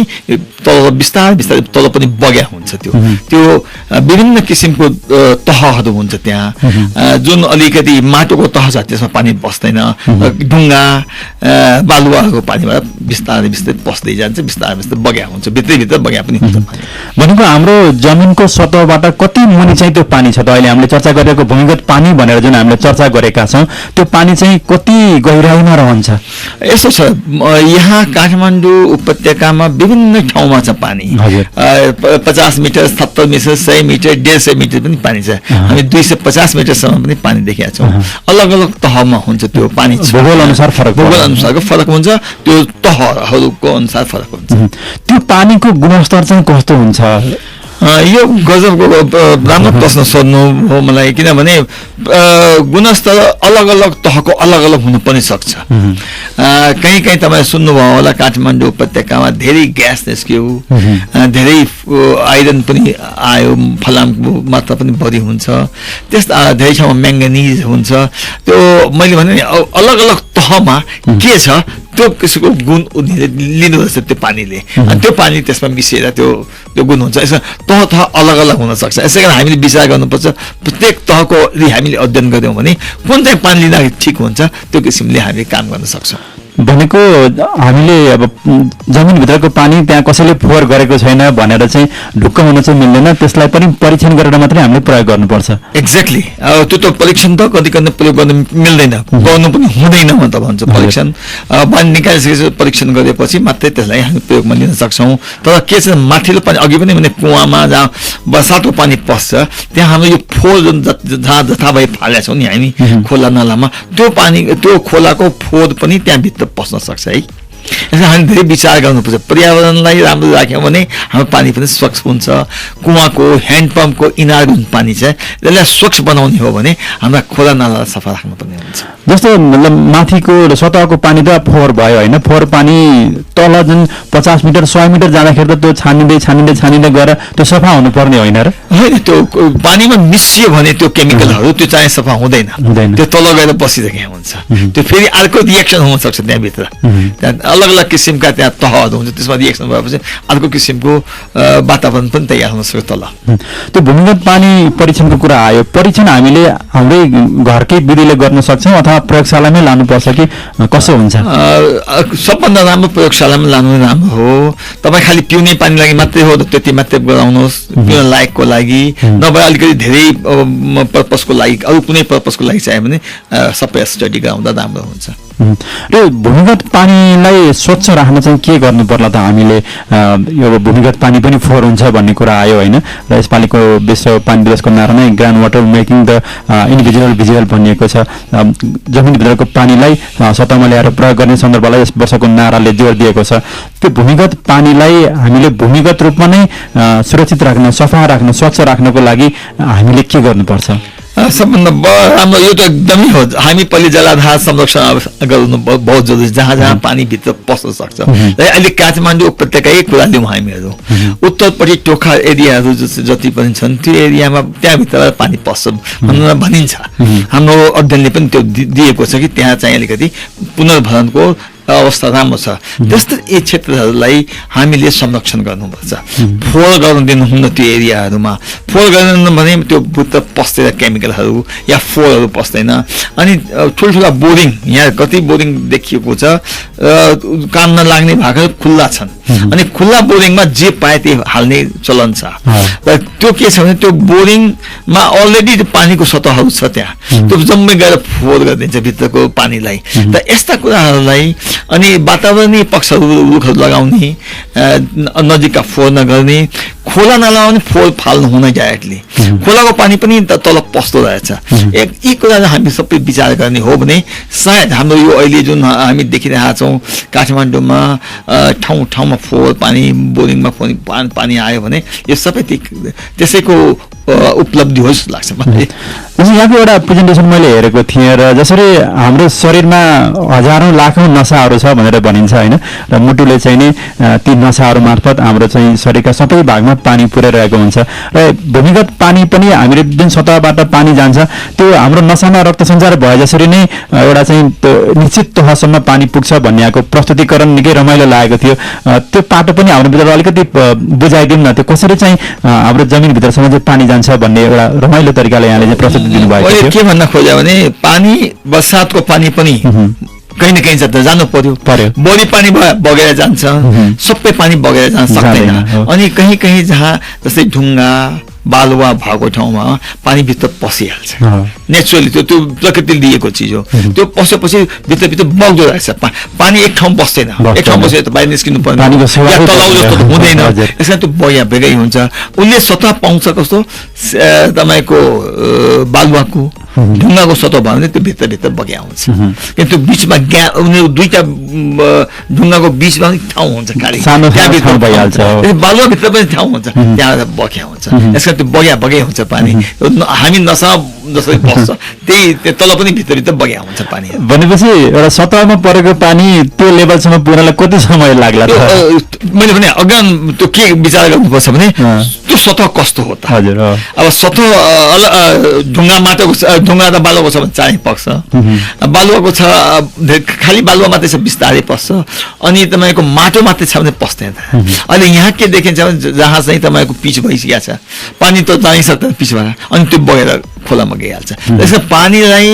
B: तल बिस्तारै बिस्तारै तल पनि बग्या हुन्छ। त्यो विभिन्न किसिमको तहहरू हुन्छ त्यहाँ, जुन अलिकति माटोको तह छ त्यसमा पानी बस्दैन, ढुङ्गा बालुवाको पानीबाट बिस्तारै बिस्तारै पस्दै जान्छ, बिस्तारै बिस्तारै बग्या हुन्छ, भित्रभित्र बग्या पनि हुन्छ।
A: भनेको हाम्रो जमिनको सतहबाट कति मुनि चाहिँ त्यो पानी छ त? अहिले हामीले चर्चा गरेको भूमिगत पानी भनेर जुन हामीले चर्चा गरेका छौँ त्यो पानी चाहिँ कति गहिराइमा रहन्छ?
B: यसो छ, यहाँ काठमाडौँ उपत्यकामा विभिन्न ठाउँमा छ पानी। 50 मिटर, 70 मिटर, 100 मिटर, 150 मिटर पनि पानी छ। हामी 250 मिटरसम्म पनि पानी देखेका छौँ। अलग अलग तहमा हुन्छ त्यो पानी,
A: भूगोल अनुसार
B: अनुसारको फरक हुन्छ, त्यो तहहरूको अनुसार फरक हुन्छ।
A: त्यो पानीको गुणस्तर चाहिँ कस्तो हुन्छ?
B: यो गजबको राम्रो प्रश्न सोध्नु हो मलाई, किनभने गुणस्तर अलग अलग तहको अलग अलग हुनु पनि सक्छ। कहीँ कहीँ तपाईँ सुन्नुभयो होला काठमाडौँ उपत्यकामा धेरै ग्यास निस्क्यो, धेरै आइरन पनि आयो, फलामको मात्रा पनि बढी हुन्छ, त्यस धेरै ठाउँमा म्याङ्गनिज हुन्छ। त्यो मैले भने अलग अलग तहमा के छ त्यो किसिमको गुण उनीहरूले लिनु रहेछ त्यो पानीले, अनि त्यो पानी त्यसमा मिसिएर त्यो गुण हुन्छ। यसमा तह अलग अलग हुन सक्छ। यसै कारण हामीले विचार गर्नुपर्छ, प्रत्येक तहको यदि हामीले अध्ययन गऱ्यौँ भने कुन चाहिँ पानी लिँदाखेरि ठिक हुन्छ त्यो किसिमले हामीले काम गर्न सक्छौँ।
A: भनेको हामीले अब जमिनभित्रको पानी त्यहाँ कसैले फोहोर गरेको छैन भनेर चाहिँ ढुक्क हुन चाहिँ मिल्दैन, त्यसलाई पनि परीक्षण गरेर मात्रै हामीले प्रयोग गर्नुपर्छ।
B: एक्ज्याक्टली, त्यो त परीक्षण त कति कति प्रयोग गर्न मिल्दैन, गर्नु पनि हुँदैन म त भन्छु। परीक्षण पानी निकालिसकेपछि परीक्षण गरेपछि मात्रै त्यसलाई हामी प्रयोगमा लिन सक्छौँ। तर के छ, माथिल्लो पानी अघि पनि भने कुवामा जहाँ बर्सातको पानी पस्छ त्यहाँ हाम्रो यो फोहोर जुन जथाभावी फालेका छौँ नि हामी खोला नालामा, त्यो पानी त्यो खोलाको फोहोर पनि त्यहाँभित्र पस्न सक्छ है। यसमा हामी धेरै विचार गर्नुपर्छ। पर्यावरणलाई राम्रो राख्यौँ भने हाम्रो पानी पनि स्वच्छ हुन्छ। कुवाको, ह्यान्डपम्पको, इनारको जुन पानी छ त्यसलाई स्वच्छ बनाउने हो भने हाम्रा खोला नालालाई सफा राख्नुपर्ने हुन्छ।
A: जस्तो मतलब माथिको सतहको पानी त फोहोर भयो होइन, फोहोर पानी तल जुन 50 मिटर 100 मिटर जाँदाखेरि त त्यो छानिँदै गएर त्यो सफा हुनुपर्ने होइन र?
B: होइन, त्यो पानीमा मिसियो भने त्यो केमिकलहरू त्यो चाहिँ सफा हुँदैन, त्यो तल गएर बसिरहेको हुन्छ। त्यो फेरि अर्को रिएक्सन हुनसक्छ त्यहाँभित्र, त्यहाँ अलग अलग किसिमका त्यहाँ तहहरू हुन्छ, त्यसमा रिएक्सन भएपछि अर्को किसिमको वातावरण पनि तयार हुन सक्छ तल।
A: त्यो भूमिगत पानी परीक्षणको कुरा आयो, परीक्षण हामीले हाम्रै घरकै विधिले गर्न सक्छौँ अथवा प्रयोगशालामै लानुपर्छ कि कसो हुन्छ?
B: सबभन्दा राम्रो प्रयोगशालामा लानु राम्रो हो। तपाईँ खालि पिउने पानी लागि मात्रै हो त्यति मात्रै गराउनुहोस्, पिउन लायकको लागि नभए अलिकति धेरै पर्पजको लागि, अरू कुनै पर्पजको लागि चाहियो भने सबै स्टडी गराउँदा राम्रो हुन्छ।
A: र भूमिगत पानीलाई स्वच्छ राख्न चाहिँ के गर्नु पर्ला त? हामीले यो भूमिगत पानी पनि फोहोर हुन्छ भन्ने कुरा आयो होइन, र यसपालिको विश्व पानी दिवसको नारा नै ground water making the individual visual भनिएको छ। जमिनभित्रको पानीलाई सतहमा ल्याएर प्रयोग गर्ने सन्दर्भलाई यस वर्षको नाराले जोड दिएको छ। त्यो भूमिगत पानीलाई हामीले भूमिगत रूपमा नै सुरक्षित राख्न, सफा राख्न, स्वच्छ राख्नको लागि हामीले के गर्नुपर्छ?
B: सबभन्दा राम्रो यो त एकदमै हो, हामी पहिले जलाधार संरक्षण गर्नु बहुत जरुरी, जहाँ जहाँ पानी भित्र पस्न सक्छ। र अहिले काठमाडौँ उपत्यकाकै कुरा लिउँ हामीहरू, उत्तरपट्टि टोखा एरियाहरू जति पनि छन् त्यो एरियामा त्यहाँभित्र पानी पस्छ भनिन्छ। हाम्रो अध्ययनले पनि त्यो दिएको छ कि त्यहाँ चाहिँ अलिकति पुनर्भरणको अवस्था राम्रो छ। त्यस्तो यी क्षेत्रहरूलाई हामीले संरक्षण गर्नुपर्छ। फोहोर गर्न दिनुहुन्न त्यो एरियाहरूमा। फोहोर गर्न भने त्यो भित्र पस्दैन केमिकलहरू या फोहोरहरू पस्दैन। अनि ठुल्ठुला बोरिङ, यहाँ कति बोरिङ देखिएको छ काम नलाग्ने भएको खुल्ला छन्, अनि खुल्ला बोरिङमा जे पाए त्यही हाल्ने चलन छ। र त्यो के छ भने त्यो बोरिङमा अलरेडी पानीको सतहहरू छ, त्यहाँ त्यो जम्मै गएर फोहोर गरिदिन्छ भित्रको पानीलाई। र यस्ता कुराहरूलाई अनि वातावरणीय पक्षहरू रुखहरू लगाउने, नजिकका फोहोर नगर्ने, खोला नलाउने, फोहोर फाल्नु हुन डाइरेक्टली, खोलाको पानी पनि तल पस्दो रहेछ। यी कुराहरू हामी सबै विचार गर्ने हो भने सायद हाम्रो यो अहिले जुन हामी देखिरहेका छौँ काठमाडौँमा ठाउँ ठाउँमा फोहोर पानी, बोरिङमा पानी आयो भने यो सबै त्यसैको उपलब्धि हो जस्तो लाग्छ मलाई।
A: यहाँको एउटा प्रेजेन्टेसन मैले हेरेको थिएँ र जसरी हाम्रो शरीरमा हजारौँ लाखौँ नसाहरू छ भनेर भनिन्छ होइन, र मुटुले चाहिँ नि ती नसाहरू मार्फत हाम्रो चाहिँ शरीरका सबै भागमा पानी पुर्याइरहेको हुन्छ र भूमिगत पानी पनि हामीले जुन सतहबाट पानी जान्छ त्यो हाम्रो नसामा रक्त सञ्चार भए जसरी नै एउटा चाहिँ निश्चित तहसम्म पानी पुग्छ भन्नेको प्रस्तुतिकरण निकै रमाइलो लागेको थियो त्यो पाटो पनि हाम्रो भित्र अलिकति बुझाइदिउँ न त्यो कसरी चाहिँ हाम्रो जमिनभित्रसम्म चाहिँ पानी जान्छ भन्ने एउटा रमाइलो तरिकाले यहाँले चाहिँ प्रस्तुति दिनुभएको थियो
B: के भन्न खोज्यो भने पानी बर्सातको पानी पनि कहीँ न कहीँ जानु पर्यो बढी पानी बगेर जान्छ सबै पानी बगेर जान सक्दैन अनि कहीँ कहीँ जहाँ जस्तै ढुङ्गा बालुवा भएको ठाउँमा पानी भित्र पसिहाल्छ नेचुरली त्यो प्रकृतिले दिएको चिज हो त्यो पसेपछि भित्रभित्र बग्दो रहेछ पानी एक ठाउँ बस्दैन एक ठाउँ बसेर त बाहिर निस्किनु पर्ने तलाउ जस्तो हुँदैन यसमा त्यो बग्या बेगै हुन्छ उसले सतह पाउँछ कस्तो तपाईँको बालुवाको ढुङ्गाको सतह भयो भने त्यो भित्रभित्र बग्या हुन्छ किन त्यो बिचमा उनीहरू दुईटा ढुङ्गाको बिचमा पनि ठाउँ हुन्छ बालुवाभित्र पनि ठाउँ हुन्छ त्यहाँ बग्या हुन्छ यसमा त्यो बगै हुन्छ पानी हामी नसा जसरी बस्छ त्यही तल पनि भित्रभित्र बग्या हुन्छ पानी
A: भनेपछि एउटा सतहमा परेको पानी त्यो लेभलसम्म पुग्नलाई कति समय लाग्ला
B: मैले भने अगान त्यो के विचार गर्नुपर्छ भने त्यो सतह कस्तो हो त
A: हजुर
B: अब सतह ढुङ्गा माटोको ढुङ्गा त बालुवाको छ भने चाँडै पक्छ बालुवाको छ खालि बालुवा मात्रै छ बिस्तारै पस्छ अनि तपाईँको माटो मात्रै छ भने पस्दैन अहिले यहाँ के देखिन्छ भने जहाँ चाहिँ तपाईँको पिच भइसकेको छ पानी त जानिसक्दैन पिचबाट अनि त्यो बगेर खोलामा गइहाल्छ त्यसमा पानीलाई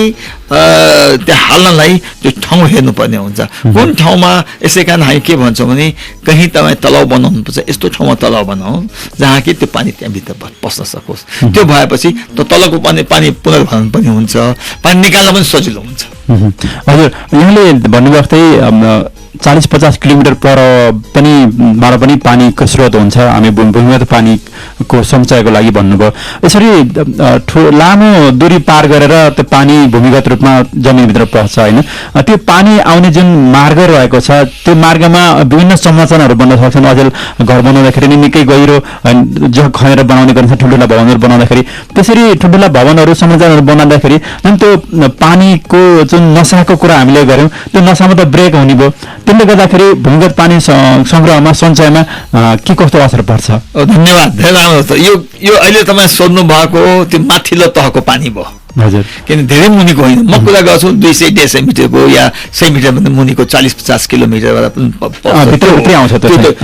B: त्यहाँ हाल्नलाई त्यो ठाउँ हेर्नुपर्ने हुन्छ कुन ठाउँमा यसै कारण हामी के भन्छौँ भने कहीँ तपाईँ तलाउ बनाउनुपर्छ यस्तो ठाउँमा तलाउ बनाऊ जहाँ कि त्यो पानी त्यहाँभित्र पस्न सकोस् त्यो भएपछि त तलको पानी पुनर्भरण पनि हुन्छ पानी निकाल्न पनि सजिलो हुन्छ
A: हजुर यहाँले भन्नुभयो जस्तै 40-50 किलोमिटर पर पनि पानीको स्रोत हुन्छ हामी भूमिगत पानीको सञ्चयको लागि भन्नुभयो यसरी लामो दूरी पार गरेर त्यो पानी भूमिगत रूपमा जमिनभित्र पस्छ होइन त्यो पानी आउने जुन मार्ग रहेको छ त्यो मार्गमा विभिन्न संरचनाहरू बन्न सक्छन् अझै घर बनाउँदाखेरि निकै गहिरो जो खनेर बनाउने गरिन्छ ठुल्ठुला भवनहरू बनाउँदाखेरि त्यसरी ठुल्ठुला भवनहरू संरचनाहरू बनाउँदाखेरि जुन त्यो पानीको जुन नसाको कुरा हामीले गऱ्यौँ त्यो नसामा त ब्रेक हुने भयो त्यसले गर्दाखेरि भूमिगत पानी संग्रहमा सञ्चयमा के कस्तो असर पर्छ
B: धन्यवाद धेरै राम्रो छ यो अहिले तपाईँ सोध्नु भएको त्यो माथिल्लो तहको पानी भयो
A: हजुर
B: किन धेरै मुनिको होइन म कुरा गर्छु 200-150 मिटरको या 100 मिटरभन्दा मुनिको 40-50 किलोमिटरबाट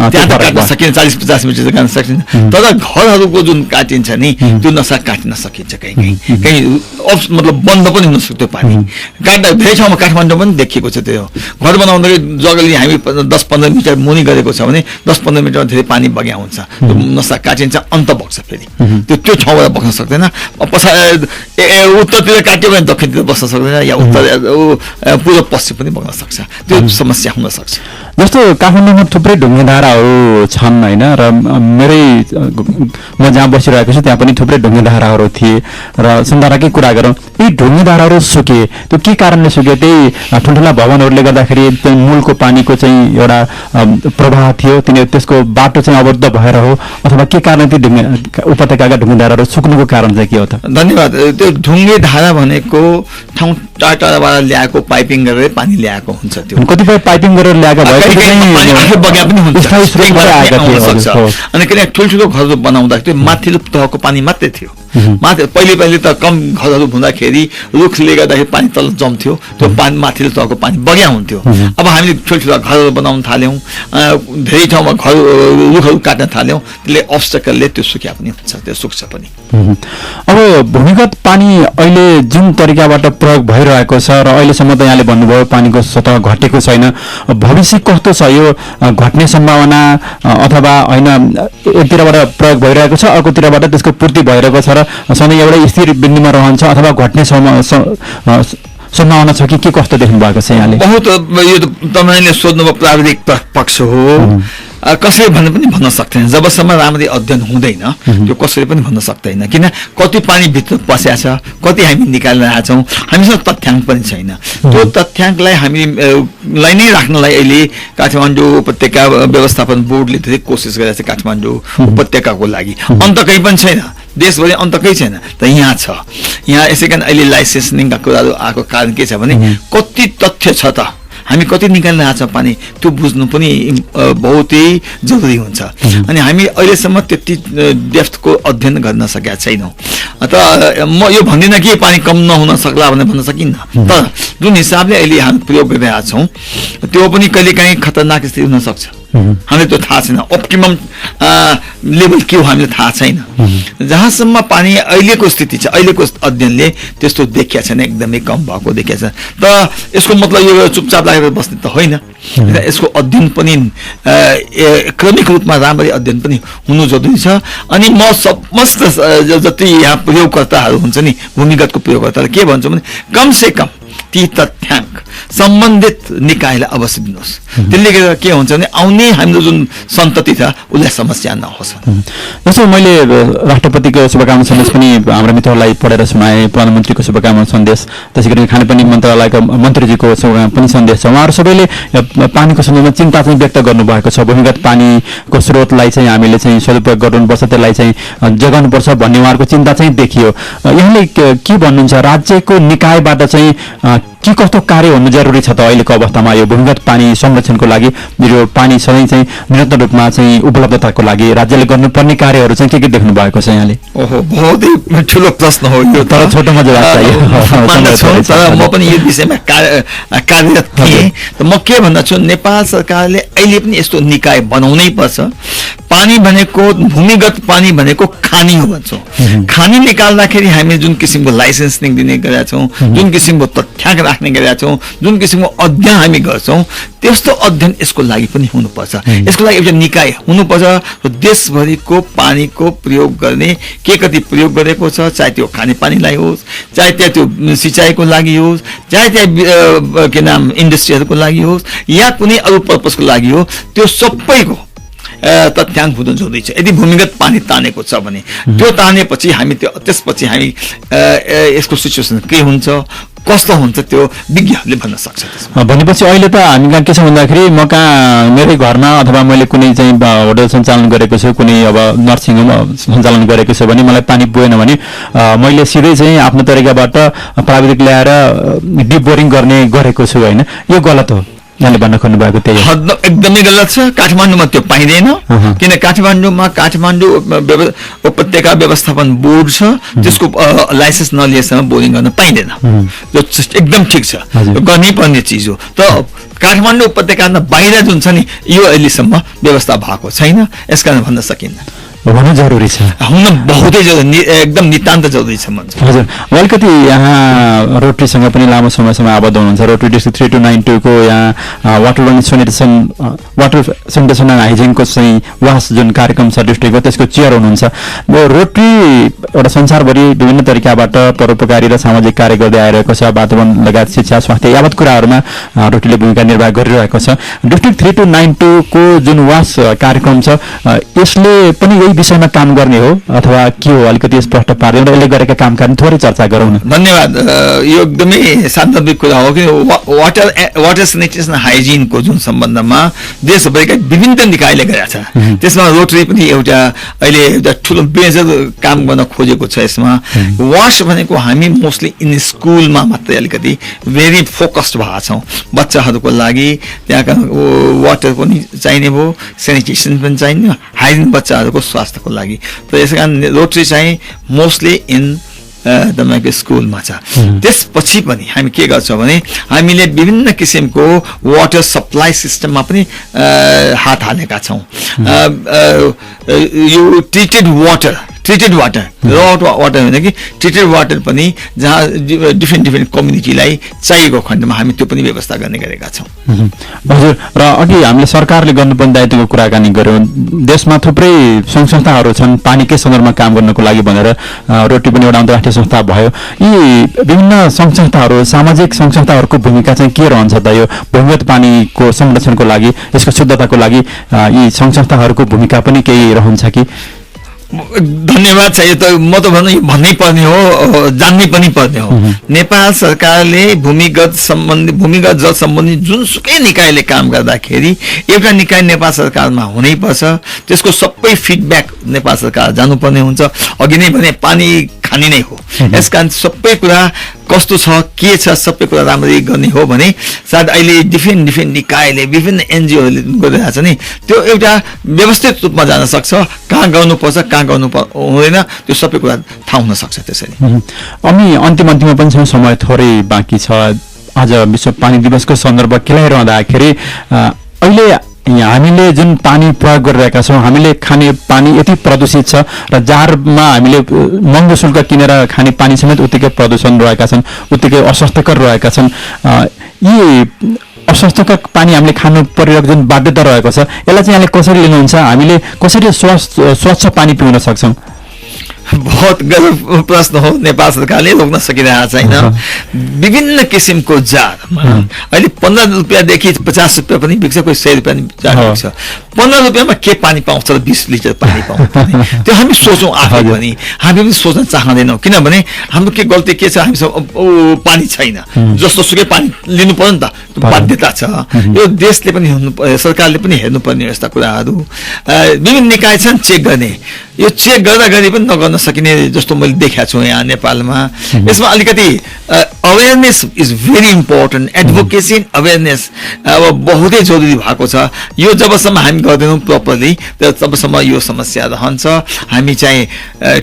B: त्यहाँ काट्न सकिन्छ 40-50 मिटर काट्न सकिन्छ तर घरहरूको जुन काटिन्छ नि त्यो नसा काट्न सकिन्छ कहीँ कहीँ मतलब बन्द पनि हुन सक्छ त्यो पानी काट्दा धेरै ठाउँमा काठमाडौँ पनि देखिएको छ त्यो घर बनाउँदाखेरि जग्गाले हामी 10-15 मिटर मुनि गरेको छ भने 10-15 मिटरमा धेरै पानी बग्या हुन्छ त्यो नसा काटिन्छ अन्त बग्छ फेरि त्यो ठाउँबाट बग्न सक्दैन उत्तरतिर काट्यो भने दक्षिणतिर बस्न सक्दैन या उत्तर पूर्व पश्चिम पनि बग्न सक्छ त्यो समस्या हुन सक्छ
A: जस्तो काठमाडौँमा थुप्रै ढुङ्गे धाराहरू छन् होइन र म जहाँ बसिरहेको छु त्यहाँ पनि थुप्रै ढुङ्गे धाराहरू थिए र सुन्दाराकै कुरा गरौँ यी ढुङ्गे धाराहरू सुके त्यो के कारणले सुके त्यही ठुल्ठुला भवनहरूले गर्दाखेरि त्यो मूलको पानीको चाहिँ एउटा प्रवाह थियो त्यसको बाटो चाहिँ अवरुद्ध भएर हो अथवा के कारण ती उपत्यकाका ढुङ्गे धाराहरू सुक्नुको कारण चाहिँ के हो त
B: धन्यवाद त्यो ढुङ्गे धारा भनेको ठाउँ टाढाबाट ल्याएको पाइपिङ गरेर पानी ल्याएको हुन्छ त्यो
A: कतिपय पाइपिङ गरेर ल्याएको भए
B: अनि किन ठुल्ठुलो घरहरू बनाउँदा त्यो माथिल्लो तहको पानी मात्रै थियो पहिले त कम घरहरू हुँदाखेरि रुखले गर्दाखेरि पानी तल जम्थ्यो त्यो पानी माथिल्लो तहको पानी बग्या हुन्थ्यो अब हामीले ठुल्ठुला घरहरू बनाउन थाल्यौँ धेरै ठाउँमा रुखहरू काट्न थाल्यौँ त्यसले अब्स्टकलले त्यो सुक्या पनि हुन्छ त्यो सुक्छ पनि
A: अब भूमिगत पानी अहिले जुन तरिकाबाट प्रयोग भइरहेको छ र अहिलेसम्म त यहाँले भन्नुभयो पानीको सतह घटेको छैन भविष्य कस्तो छ यो घट्ने सम्भावना अथवा होइन एकतिरबाट प्रयोग भइरहेको छ अर्कोतिरबाट त्यसको पूर्ति भइरहेको छ र सधैँ एउटै स्थिर बिन्दुमा रहन्छ अथवा घट्ने सम्भावना छ कि के कस्तो देख्नु भएको छ यहाँले
B: बहुत यो तपाईँले सोध्नुभयो प्राविधिक पक्ष हो कसैले भन्ने पनि भन्न सक्दैन जबसम्म राम्ररी अध्ययन हुँदैन त्यो कसैले पनि भन्न सक्दैन किन कति पानी भित्र पस्या छ कति हामी निकालिरहेका छौँ हामीसँग तथ्याङ्क पनि छैन त्यो तथ्याङ्कलाई हामीलाई नै राख्नलाई अहिले काठमाडौँ उपत्यका व्यवस्थापन बोर्डले धेरै कोसिस गरिरहेको छ काठमाडौँ उपत्यकाको लागि अन्त कहीँ पनि छैन देशभरि अन्त केही छैन त यहाँ छ यहाँ यसै कारण अहिले लाइसेन्सिङका कुराहरू आएको कारण के छ भने कति तथ्य छ त हामी कति निकालिरहेको छ पानी त्यो बुझ्नु पनि बहुतै जरुरी हुन्छ। अनि हामी अहिलेसम्म त्यति डेप्थको अध्ययन गर्न सकेका छैनौँ। त म यो भन्दिनँ कि पानी कम नहुन सक्ला भनेर भन्न सकिन्न, तर जुन हिसाबले अहिले हामी प्रयोग गरिरहेका छौँ त्यो पनि कहिलेकाहीँ खतरनाक स्थिति हुन सक्छ। हामीलाई त्यो थाहा छैन, अप्टिमम लेभल के हो हामीलाई थाहा छैन। जहाँसम्म पानी अहिलेको स्थिति छ, अहिलेको अध्ययनले त्यस्तो देखिया छैन, एकदमै कम भएको देखिया छ। तर यसको मतलब यो चुपचाप लागेर बस्ने त होइन, यसको अध्ययन पनि क्रमिक रूपमा राम्ररी अध्ययन पनि हुनु जरुरी छ। अनि म समस्त जति यहाँ प्रयोगकर्ताहरू हुन्छ नि, भूमिगतको प्रयोगकर्ताहरू के भन्छु भने कमसे कम ती तथ्याङ्क सम्बन्धित निकायलाई अवश्य दिनुहोस्। त्यसले गर्दा के हुन्छ भने आउने हाम्रो जुन सन्तति छ उसलाई समस्या नहोस्।
A: जस्तो मैले राष्ट्रपतिको शुभकामना सन्देश पनि हाम्रा मित्रहरूलाई पढेर सुनाएँ, प्रधानमन्त्रीको शुभकामना सन्देश, त्यसै गरी खानेपानी मन्त्रालयका मन्त्रीजीको शुभकामना पनि सन्देश छ। उहाँहरू सबैले पानीको सन्दर्भमा चिन्ता चाहिँ व्यक्त गर्नुभएको छ। भूमिगत पानीको स्रोतलाई चाहिँ हामीले चाहिँ सदुपयोग गर्नुपर्छ, त्यसलाई चाहिँ जगाउनुपर्छ भन्ने उहाँहरूको चिन्ता चाहिँ देखियो। यहाँले के भन्नुहुन्छ, राज्यको निकायबाट चाहिँ के कस्तो कार्य हुनु जरुरी छ त अहिलेको अवस्थामा यो भूमिगत पानी संरक्षणको लागि, यो पानी सधैँ चाहिँ निरन्तर रूपमा चाहिँ उपलब्धताको लागि राज्यले गर्नुपर्ने कार्यहरू चाहिँ के देख्नु भएको छ यहाँले?
B: ओहो, बहुतै ठुलो प्रश्न हो यो,
A: तर छोटोमा जवाब चाहियो।
B: तर म पनि यो विषयमा कार्यरत थिएँ। त म के भन्दछु, नेपाल सरकारले अहिले पनि यस्तो निकाय बनाउनै पर्छ। पानी भनेको, भूमिगत पानी भनेको खानी हो भन्छौँ। खानी निकाल्दाखेरि हामी जुन किसिमको लाइसेन्सिङ दिने गरेका छौँ, जुन किसिमको तथ्याङ्क राख्ने गरेका छौँ, जुन किसिमको अध्ययन हामी गर्छौँ, त्यस्तो अध्ययन यसको लागि पनि हुनुपर्छ। यसको लागि एउटा निकाय हुनुपर्छ। देशभरिको पानीको प्रयोग गर्ने के कति प्रयोग गरेको छ, चाहे त्यो खानेपानीलाई होस्, चाहे त्यहाँ त्यो सिँचाइको लागि होस्, चाहे त्यहाँ के नाम इन्डस्ट्रीहरूको लागि होस्, या कुनै अरू पर्पजको लागि हो, त्यो सबैको तथ्याङ्क हुनु जरुरी छ। यदि भूमिगत पानी तानेको छ भने त्यो तानेपछि हामी त्यसपछि हामी यसको सिचुएसन के हुन्छ, कस्तो हुन्छ, त्यो विज्ञहरूले भन्न सक्छ।
A: भनेपछि अहिले त हामी कहाँ के छ भन्दाखेरि, म कहाँ मेरै घरमा अथवा मैले कुनै चाहिँ होटल सञ्चालन गरेको छु, कुनै अब नर्सिङ होम सञ्चालन गरेको छु भने मलाई पानी पुगेन भने मैले सिधै चाहिँ आफ्नो तरिकाबाट प्राविधिक ल्याएर डिप बोरिङ गरेको छु होइन, यो गलत हो यहाँले भन्न खोज्नु भएको? त्यही
B: एकदमै गलत छ। काठमाडौँमा त्यो पाइँदैन, किन काठमाडौँमा काठमाडौँ उपत्यका व्यवस्थापन बोर्ड छ, त्यसको लाइसेन्स नलिएसम्म बोरिङ गर्न पाइँदैन। त्यो एकदम ठिक छ, गर्नै पर्ने चिज हो। त काठमाडौँ उपत्यकामा बाहिर जुन छ नि, यो अहिलेसम्म व्यवस्था भएको छैन, यसकारण भन्न सकिन्न।
A: हुनु जरुरी छ,
B: हुन बहुतै जरुरी, एकदम नितान्त जरुरी छ भन्छ।
A: हजुर, अलिकति यहाँ रोटरीसँग पनि लामो समयसम्म आबद्ध हुनुहुन्छ। रोटरी डिस्ट्रिक्ट 3292 को यहाँ वाटर सेनिटेसन एन्ड हाइजिनको चाहिँ वास जुन कार्यक्रम छ डिस्ट्रिक्टको, त्यसको चेयर हुनुहुन्छ। रोटरी एउटा संसारभरि विभिन्न तरिकाबाट परोपकारी र सामाजिक कार्य गर्दै आइरहेको छ। वातावरण लगायत शिक्षा, स्वास्थ्य यावत कुराहरूमा रोटरीले भूमिका निर्वाह गरिरहेको छ। डिस्ट्रिक्ट 3292 को जुन वास कार्यक्रम छ, यसले पनि यही विषयमा काम गर्ने हो अथवा के हो, अलिकति स्पष्ट पार्दै यसले गरेका कामकाज थोरै चर्चा गरौँ न।
B: धन्यवाद। यो एकदमै सान्दर्भिक कुरा हो कि वाटर सेनिटेसन हाइजिनको जुन सम्बन्धमा देशभरिका विभिन्न निकायले गरेका छ, त्यसमा रोटरी पनि एउटा अहिले एउटा ठुलो मेजर काम गर्न खोजेको छ। यसमा वास भनेको हामी मोस्टली इन स्कुलमा मात्रै अलिकति भेरी फोकस्ड भएका छौँ। बच्चाहरूको लागि त्यहाँका वाटर पनि चाहिने भयो, सेनिटेसन पनि चाहिने, हाइजिन बच्चाहरूको स्वास्थ्यको लागि। त यस कारण रोटरी चाहिँ मोस्टली इन तपाईँको स्कुलमा छ। त्यसपछि पनि हामी के गर्छौँ भने हामीले विभिन्न किसिमको वाटर सप्लाई सिस्टममा पनि हात हालेका छौँ। यो ट्रिटेड वाटर र वाटर होइन कि ट्रिटेड वाटर पनि जहाँ डिफ्रेन्ट कम्युनिटीलाई चाहिएको खण्डमा हामी त्यो पनि व्यवस्था गर्ने गरेका छौँ।
A: हजुर, र अघि हामीले सरकारले गर्नुपर्ने दायित्वको कुराकानी गऱ्यौँ। देशमा थुप्रै सङ्घ संस्थाहरू छन् पानीकै सन्दर्भमा काम गर्नको लागि भनेर, रोटरी पनि एउटा अन्तर्राष्ट्रिय संस्था भयो। यी विभिन्न सङ्घ संस्थाहरू, सामाजिक सङ्घ संस्थाहरूको भूमिका चाहिँ के रहन्छ त यो भूमिगत पानीको संरक्षणको लागि, यसको शुद्धताको लागि यी सङ्घ संस्थाहरूको भूमिका पनि केही रहन्छ कि?
B: धन्यवाद छ। यो त म त भन्नै पर्ने हो, जान्नै पनि पर्ने हो। नेपाल सरकारले भूमिगत जल सम्बन्धी जुनसुकै निकायले काम गर्दाखेरि एउटा निकाय नेपाल सरकारमा हुनैपर्छ। त्यसको सबै फिडब्याक नेपाल सरकार जानुपर्ने हुन्छ। अघि नै भने पानी खाने नै हो। यसकारण सबै कुरा कस्तो छ के छ सबै कुरा राम्ररी गर्ने हो भने सायद अहिले डिफ्रेन्ट निकायले विभिन्न एनजिओहरूले गरिरहेको छ नि त्यो एउटा व्यवस्थित रूपमा जान सक्छ। कहाँ गर्नुपर्छ कहाँ गर्नु हुँदैन त्यो सबै कुरा थाहा हुन सक्छ त्यसरी।
A: अनि अन्तिममा पनि छौँ, समय थोरै बाँकी छ। आज विश्व पानी दिवसको सन्दर्भ खेलाइरहँदाखेरि अहिले हामीले जुन पानी प्रयोग गरिरहेका छौँ, हामीले खाने पानी यति प्रदूषित छ र जारमा हामीले महँगो शुल्क किनेर खाने पानी समेत उत्तिकै प्रदूषण रहेका छन्, उत्तिकै अस्वास्थ्यकर रहेका छन्। यी अस्वास्थ्यकर पानी हामीले खानु परिरहेको जुन बाध्यता रहेको छ यसलाई चाहिँ यहाँले कसरी लिनुहुन्छ? हामीले कसरी स्वच्छ पानी पिउन सक्छौँ?
B: बहुत गजब प्रश्न हो। नेपाल सरकारले रोक्न सकिरहेको छैन। विभिन्न किसिमको जार अहिले 15 रुपियाँदेखि 50 रुपियाँ पनि बिक्छ, कोही 100 रुपियाँ जार बिक्छ। 15 रुपियाँमा के पानी पाउँछ र 20 लिटर पानी पाउँछ त्यो हामी सोचौँ आफै पनि। हामी पनि सोच्न चाहँदैनौँ किनभने हाम्रो के गल्ती के छ, हामीसँग पानी छैन, जस्तो सुकै पानी लिनु पर्यो नि त, बाध्यता छ। यो देशले पनि सरकारले पनि हेर्नुपर्ने यस्ता कुराहरू। विभिन्न निकाय छन् चेक गर्ने, यो चेक गर्दा पनि नगर्न सकिने जस्तो मैले देखेको छु यहाँ नेपालमा। यसमा अलिकति awareness is very important. Advocacy and awareness अब बहुतै जरुरी भएको छ। यो जबसम्म हामी गर्दैनौँ प्रपरली तबसम्म यो समस्या रहन्छ। हामी चाहिँ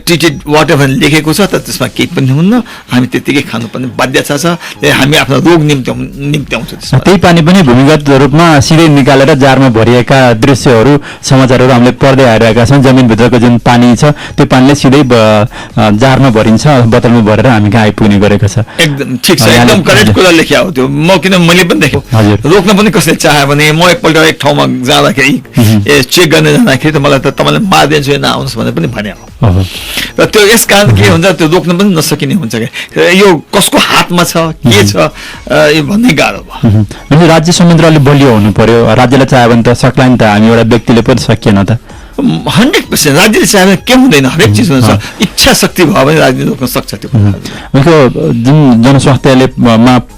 B: ट्रिटेड वाटर भनेर लेखेको छ तर त्यसमा केही पनि हुन्न, हामी त्यतिकै खानुपर्ने बाध्यता छ। हामी आफ्नो रोग निम्त्याउँछ।
A: त्यही पानी पनि भूमिगत रूपमा सिधै निकालेर जारमा भरिएका दृश्यहरू समाचारहरू हामीले पढ्दै आइरहेका छौँ। जमिनभित्रको जुन पानी छ त्यो पानीले सिधै जारमा भरिन्छ, बोतलमा भरेर हामी कहाँ आइपुग्ने गरेको छ।
B: एकदम ठिक छ, एकदम करेक्ट कुरा लेख्या हो त्यो। म किन मैले पनि देखेँ, रोक्न पनि कसैले चाह्यो भने म एकपल्ट एक ठाउँमा जाँदाखेरि चेक गर्ने जाँदाखेरि त मलाई त तपाईँले मारिदिन्छु यहाँ नआउनुहोस् भनेर पनि भने हो। र त्यो यस कारण के हुन्छ, त्यो रोक्न पनि नसकिने हुन्छ क्या। यो कसको हातमा छ के छ यो भन्ने गाह्रो भयो।
A: राज्य संयन्त्र अलिक बलियो हुनु पर्यो। राज्यले चाह्यो भने त सक्ला नि त, हामी एउटा व्यक्तिले पनि सकिएन त।
B: 100% राज्यले चाह्यो भने के हुँदैन, हरेक चिज हुन्छ। इच्छा शक्ति भयो भने राज्यले रोक्न सक्छ त्यो।
A: जुन जनस्वास्थ्यले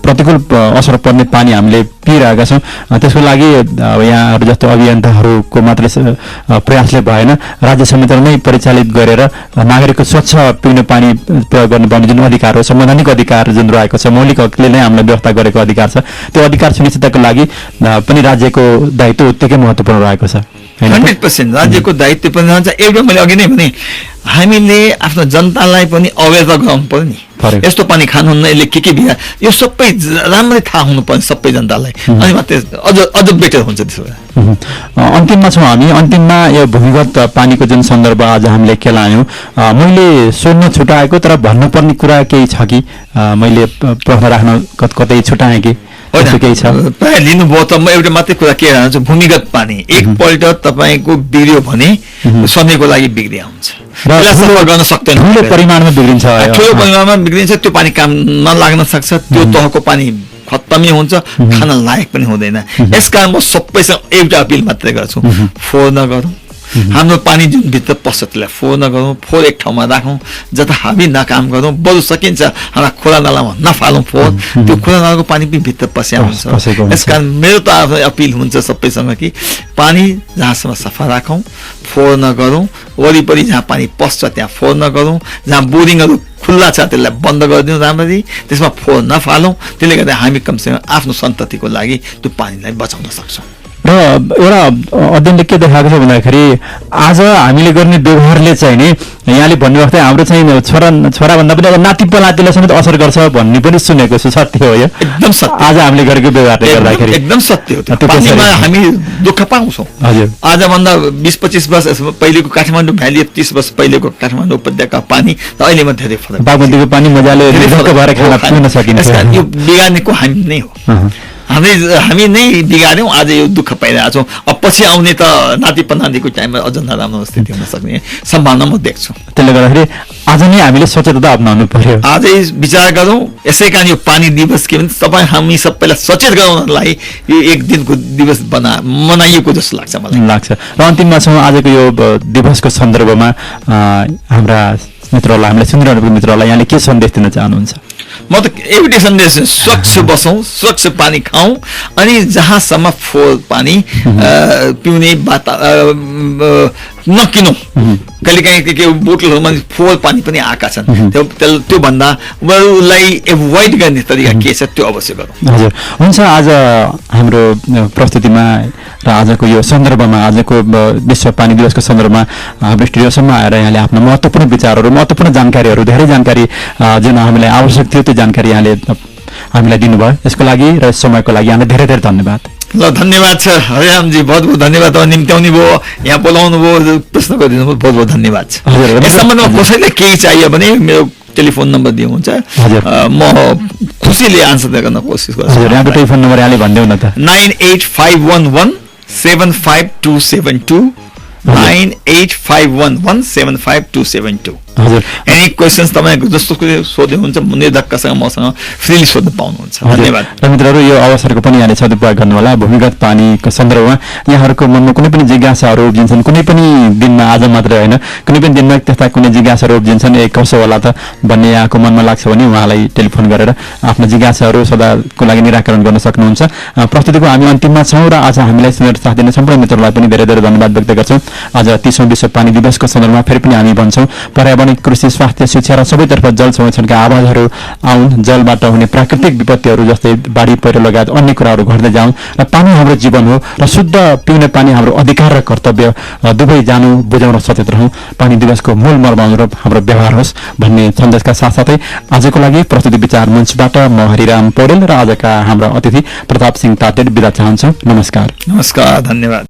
A: प्रतिकूल असर पर्ने पानी हामीले पिइरहेका छौँ, त्यसको लागि यहाँहरू जस्तो अभियन्ताहरूको मात्रै प्रयासले भएन, राज्य संयन्त्र नै परिचालित गरेर नागरिकको स्वच्छ पिउने पानी प्रयोग गर्नुपर्ने जुन अधिकार हो, संवैधानिक अधिकार जुन रहेको छ, मौलिक हकले नै हामीलाई व्यवस्था गरेको अधिकार छ, त्यो अधिकार सुनिश्चितताको लागि पनि राज्यको दायित्व उत्तिकै महत्त्वपूर्ण रहेको छ।
B: 100% राज्यको दायित्व पनि रहन्छ। एउटा मैले अघि नै भने हामीले आफ्नो जनतालाई पनि अवेर गराउनु पर्यो नि। यस्तो पानी खानुहुन्न, यसले के बिगा, यो सबै राम्ररी थाहा हुनुपर्ने सबै जनतालाई, अनि मात्रै अझ बेटर हुन्छ। त्यसो भए
A: अन्तिममा छौँ हामी। अन्तिममा यो भूमिगत पानीको जुन सन्दर्भ आज हामीले केलायौँ, मैले सोध्न छुटाएको तर भन्नुपर्ने कुरा केही छ कि मैले प्रश्न राख्न कतै छुटाएँ कि केही छ?
B: प्रायः लिनुभयो त म एउटा मात्रै कुरा के रहन्छ, भूमिगत पानी एकपल्ट तपाईँको बिग्रियो भने सधैँको लागि बिग्रिया हुन्छ, गर्न सक्दैन।
A: ठुलो परिमाणमा बिग्रिन्छ,
B: ठुलो परिमाणमा बिग्रिन्छ, त्यो पानी काम नलाग्न सक्छ, त्यो तहको पानी खत्तमै हुन्छ, खान लायक पनि हुँदैन। यसकारण म सबैसँग एउटा अपिल मात्रै गर्छु, फोहोर नगरौँ। हाम्रो पानी जुन भित्र पस्छ त्यसलाई फोहोर नगरौँ, फोहोर एक ठाउँमा राखौँ, जता हामी नकाम गरौँ। बरु सकिन्छ हाम्रा खोला नालामा नफालौँ फोहोर, त्यो खोला नालाको पानी पनि भित्र पस्या हुन्छ। यसकारण मेरो त आफ्नो अपिल हुन्छ सबैसँग कि पानी जहाँसम्म सफा राखौँ, फोहोर नगरौँ। वरिपरि जहाँ पानी पस्छ त्यहाँ फोहोर नगरौँ, जहाँ बोरिङहरू खुल्ला छ त्यसलाई बन्द गरिदिउँ राम्ररी, त्यसमा फोहोर नफालौँ। त्यसले गर्दा हामी कमसेकम आफ्नो सन्ततिको लागि त्यो पानीलाई बचाउन सक्छौँ।
A: र एउटा अध्ययनले के देखाएको छ भन्दाखेरि आज हामीले गर्ने व्यवहारले चाहिँ नि यहाँले भन्नुभएको थियो हाम्रो चाहिँ छोराभन्दा पनि अब नाति पलातीलाई समेत असर गर्छ भन्ने पनि सुनेको छु। सत्य हो यो?
B: एकदम सत्य।
A: आज हामीले गरेको व्यवहारले गर्दाखेरि
B: एकदम सत्य हो। पानीमा हामी दुःख पाउँछौँ। हजुर, आजभन्दा 20-25 वर्ष पहिलेको काठमाडौँ भ्याली, 30 वर्ष पहिलेको काठमाडौँ उपत्यका पानी र अहिलेमा धेरै फरक।
A: बागमतीको पानी मजाले भएर खाना पिउन सकिन्छ।
B: यो बिगार्नेको हामी नै हो, हामी नै बिगार्यौँ, आज यो दुःख पाइरहेको छौँ। अब पछि आउने त नाति पनातिको टाइममा अझ नराम्रो स्थिति हुन सक्ने सम्भावना म देख्छु।
A: त्यसले गर्दाखेरि आज नै हामीले सचेतता अप्नाउनु पर्यो,
B: आजै विचार गरौँ। यसै कारण यो पानी दिवस के भन्छ, तपाईँ हामी सबैलाई सचेत गराउनलाई यो एक दिनको दिवस मनाइएको जस्तो लाग्छ मलाई
A: लाग्छ। र अन्तिममा छौँ आजको यो दिवसको सन्दर्भमा हाम्रा मित्रहरूलाई, हामीलाई सुनिरहनु मित्रहरूलाई यहाँले के सन्देश दिन चाहनुहुन्छ?
B: म त एउटै सन्देश स्वच्छ बसौँ, स्वच्छ पानी खाउँ, अनि जहाँसम्म फोहोर पानी पिउने नकिनौँ। कहिलेकाहीँ के बोतलहरूमा फोहोर पानी पनि आएका छन्, त्यो भन्दा उसलाई एभोइड गर्ने तरिका के छ त्यो अवश्य गरौँ।
A: हजुर, हुन्छ। आज हाम्रो प्रस्तुतिमा र आजको यो सन्दर्भमा, आजको विश्व पानी दिवसको सन्दर्भमा हाम्रो स्टुडियोसम्म आएर यहाँले आफ्नो महत्त्वपूर्ण विचारहरू, महत्त्वपूर्ण जानकारीहरू, धेरै जानकारी जुन हामीलाई आवश्यक थियो त्यो जानकारी यहाँले हामीलाई दिनुभयो। यसको लागि र समयको लागि यहाँलाई धेरै धेरै धन्यवाद।
B: ल, धन्यवाद छ हरिरामजी, बहुत बहुत धन्यवाद। निम्त्याउनु भयो, यहाँ बोलाउनु भयो, प्रश्न गरिदिनु भयो, बहुत बहुत धन्यवाद छ। यस सम्बन्धमा कसैलाई केही चाहियो भने मेरो टेलिफोन नम्बर दिनुहुन्छ, म खुसीले आन्सर गर्न कोसिस गर्छु।
A: यहाँको टेलिफोन नम्बर यहाँले भनिदेऊ न त।
B: 9851175272, 9851175272।
A: हजुर,
B: एनी क्वेसन्स तपाईँ जस्तो सोध्नु हुन्छ निर्धक्कसँग मसँग फ्रीली सोध्न पाउनुहुन्छ। धन्यवाद।
A: र मित्रहरू, यो अवसरको पनि यहाँले सदुपयोग गर्नुहोला। भूमिगत पानीको सन्दर्भमा यहाँहरूको मनमा कुनै पनि जिज्ञासाहरू उब्जिन्छन्, कुनै पनि दिनमा, आज मात्र होइन, कुनै पनि दिनमा त्यस्ता कुनै जिज्ञासाहरू उब्जिन्छन्, कसो होला त भन्ने यहाँको मनमा लाग्छ भने उहाँलाई टेलिफोन गरेर आफ्नो जिज्ञासाहरू सदाको लागि निराकरण गर्न सक्नुहुन्छ। प्रस्तुतिको हामी अन्तिममा छौँ र आज हामीलाई सुनेर साथ दिने सम्पूर्ण मित्रहरूलाई पनि धेरै धेरै धन्यवाद व्यक्त गर्छौँ। आज 30औं विश्व पानी दिवसको सन्दर्भमा फेरि पनि हामी भन्छौँ, पर्यावरण, कृषि, स्वास्थ्य, शिक्षा र सबैतर्फ जल संरक्षणका आवाजहरू आउन्। जलबाट हुने प्राकृतिक विपत्तिहरू जस्तै बाढी पहिरो लगायत अन्य कुराहरू घट्दै जाउन् र पानी हाम्रो जीवन हो र शुद्ध पिउने पानी हाम्रो अधिकार र कर्तव्य दुवै जानु, बुझाउन सचेत रहौँ। पानी दिवसको मूल मर्मअनुरूप हाम्रो व्यवहार होस् भन्ने सन्देशका साथसाथै आजको लागि प्रस्तुति विचार मञ्चबाट म हरिराम पौडेल र आजका हाम्रा अतिथि प्रताप सिंह तातेड बिदा चाहन्छौँ। नमस्कार।
B: नमस्कार, धन्यवाद।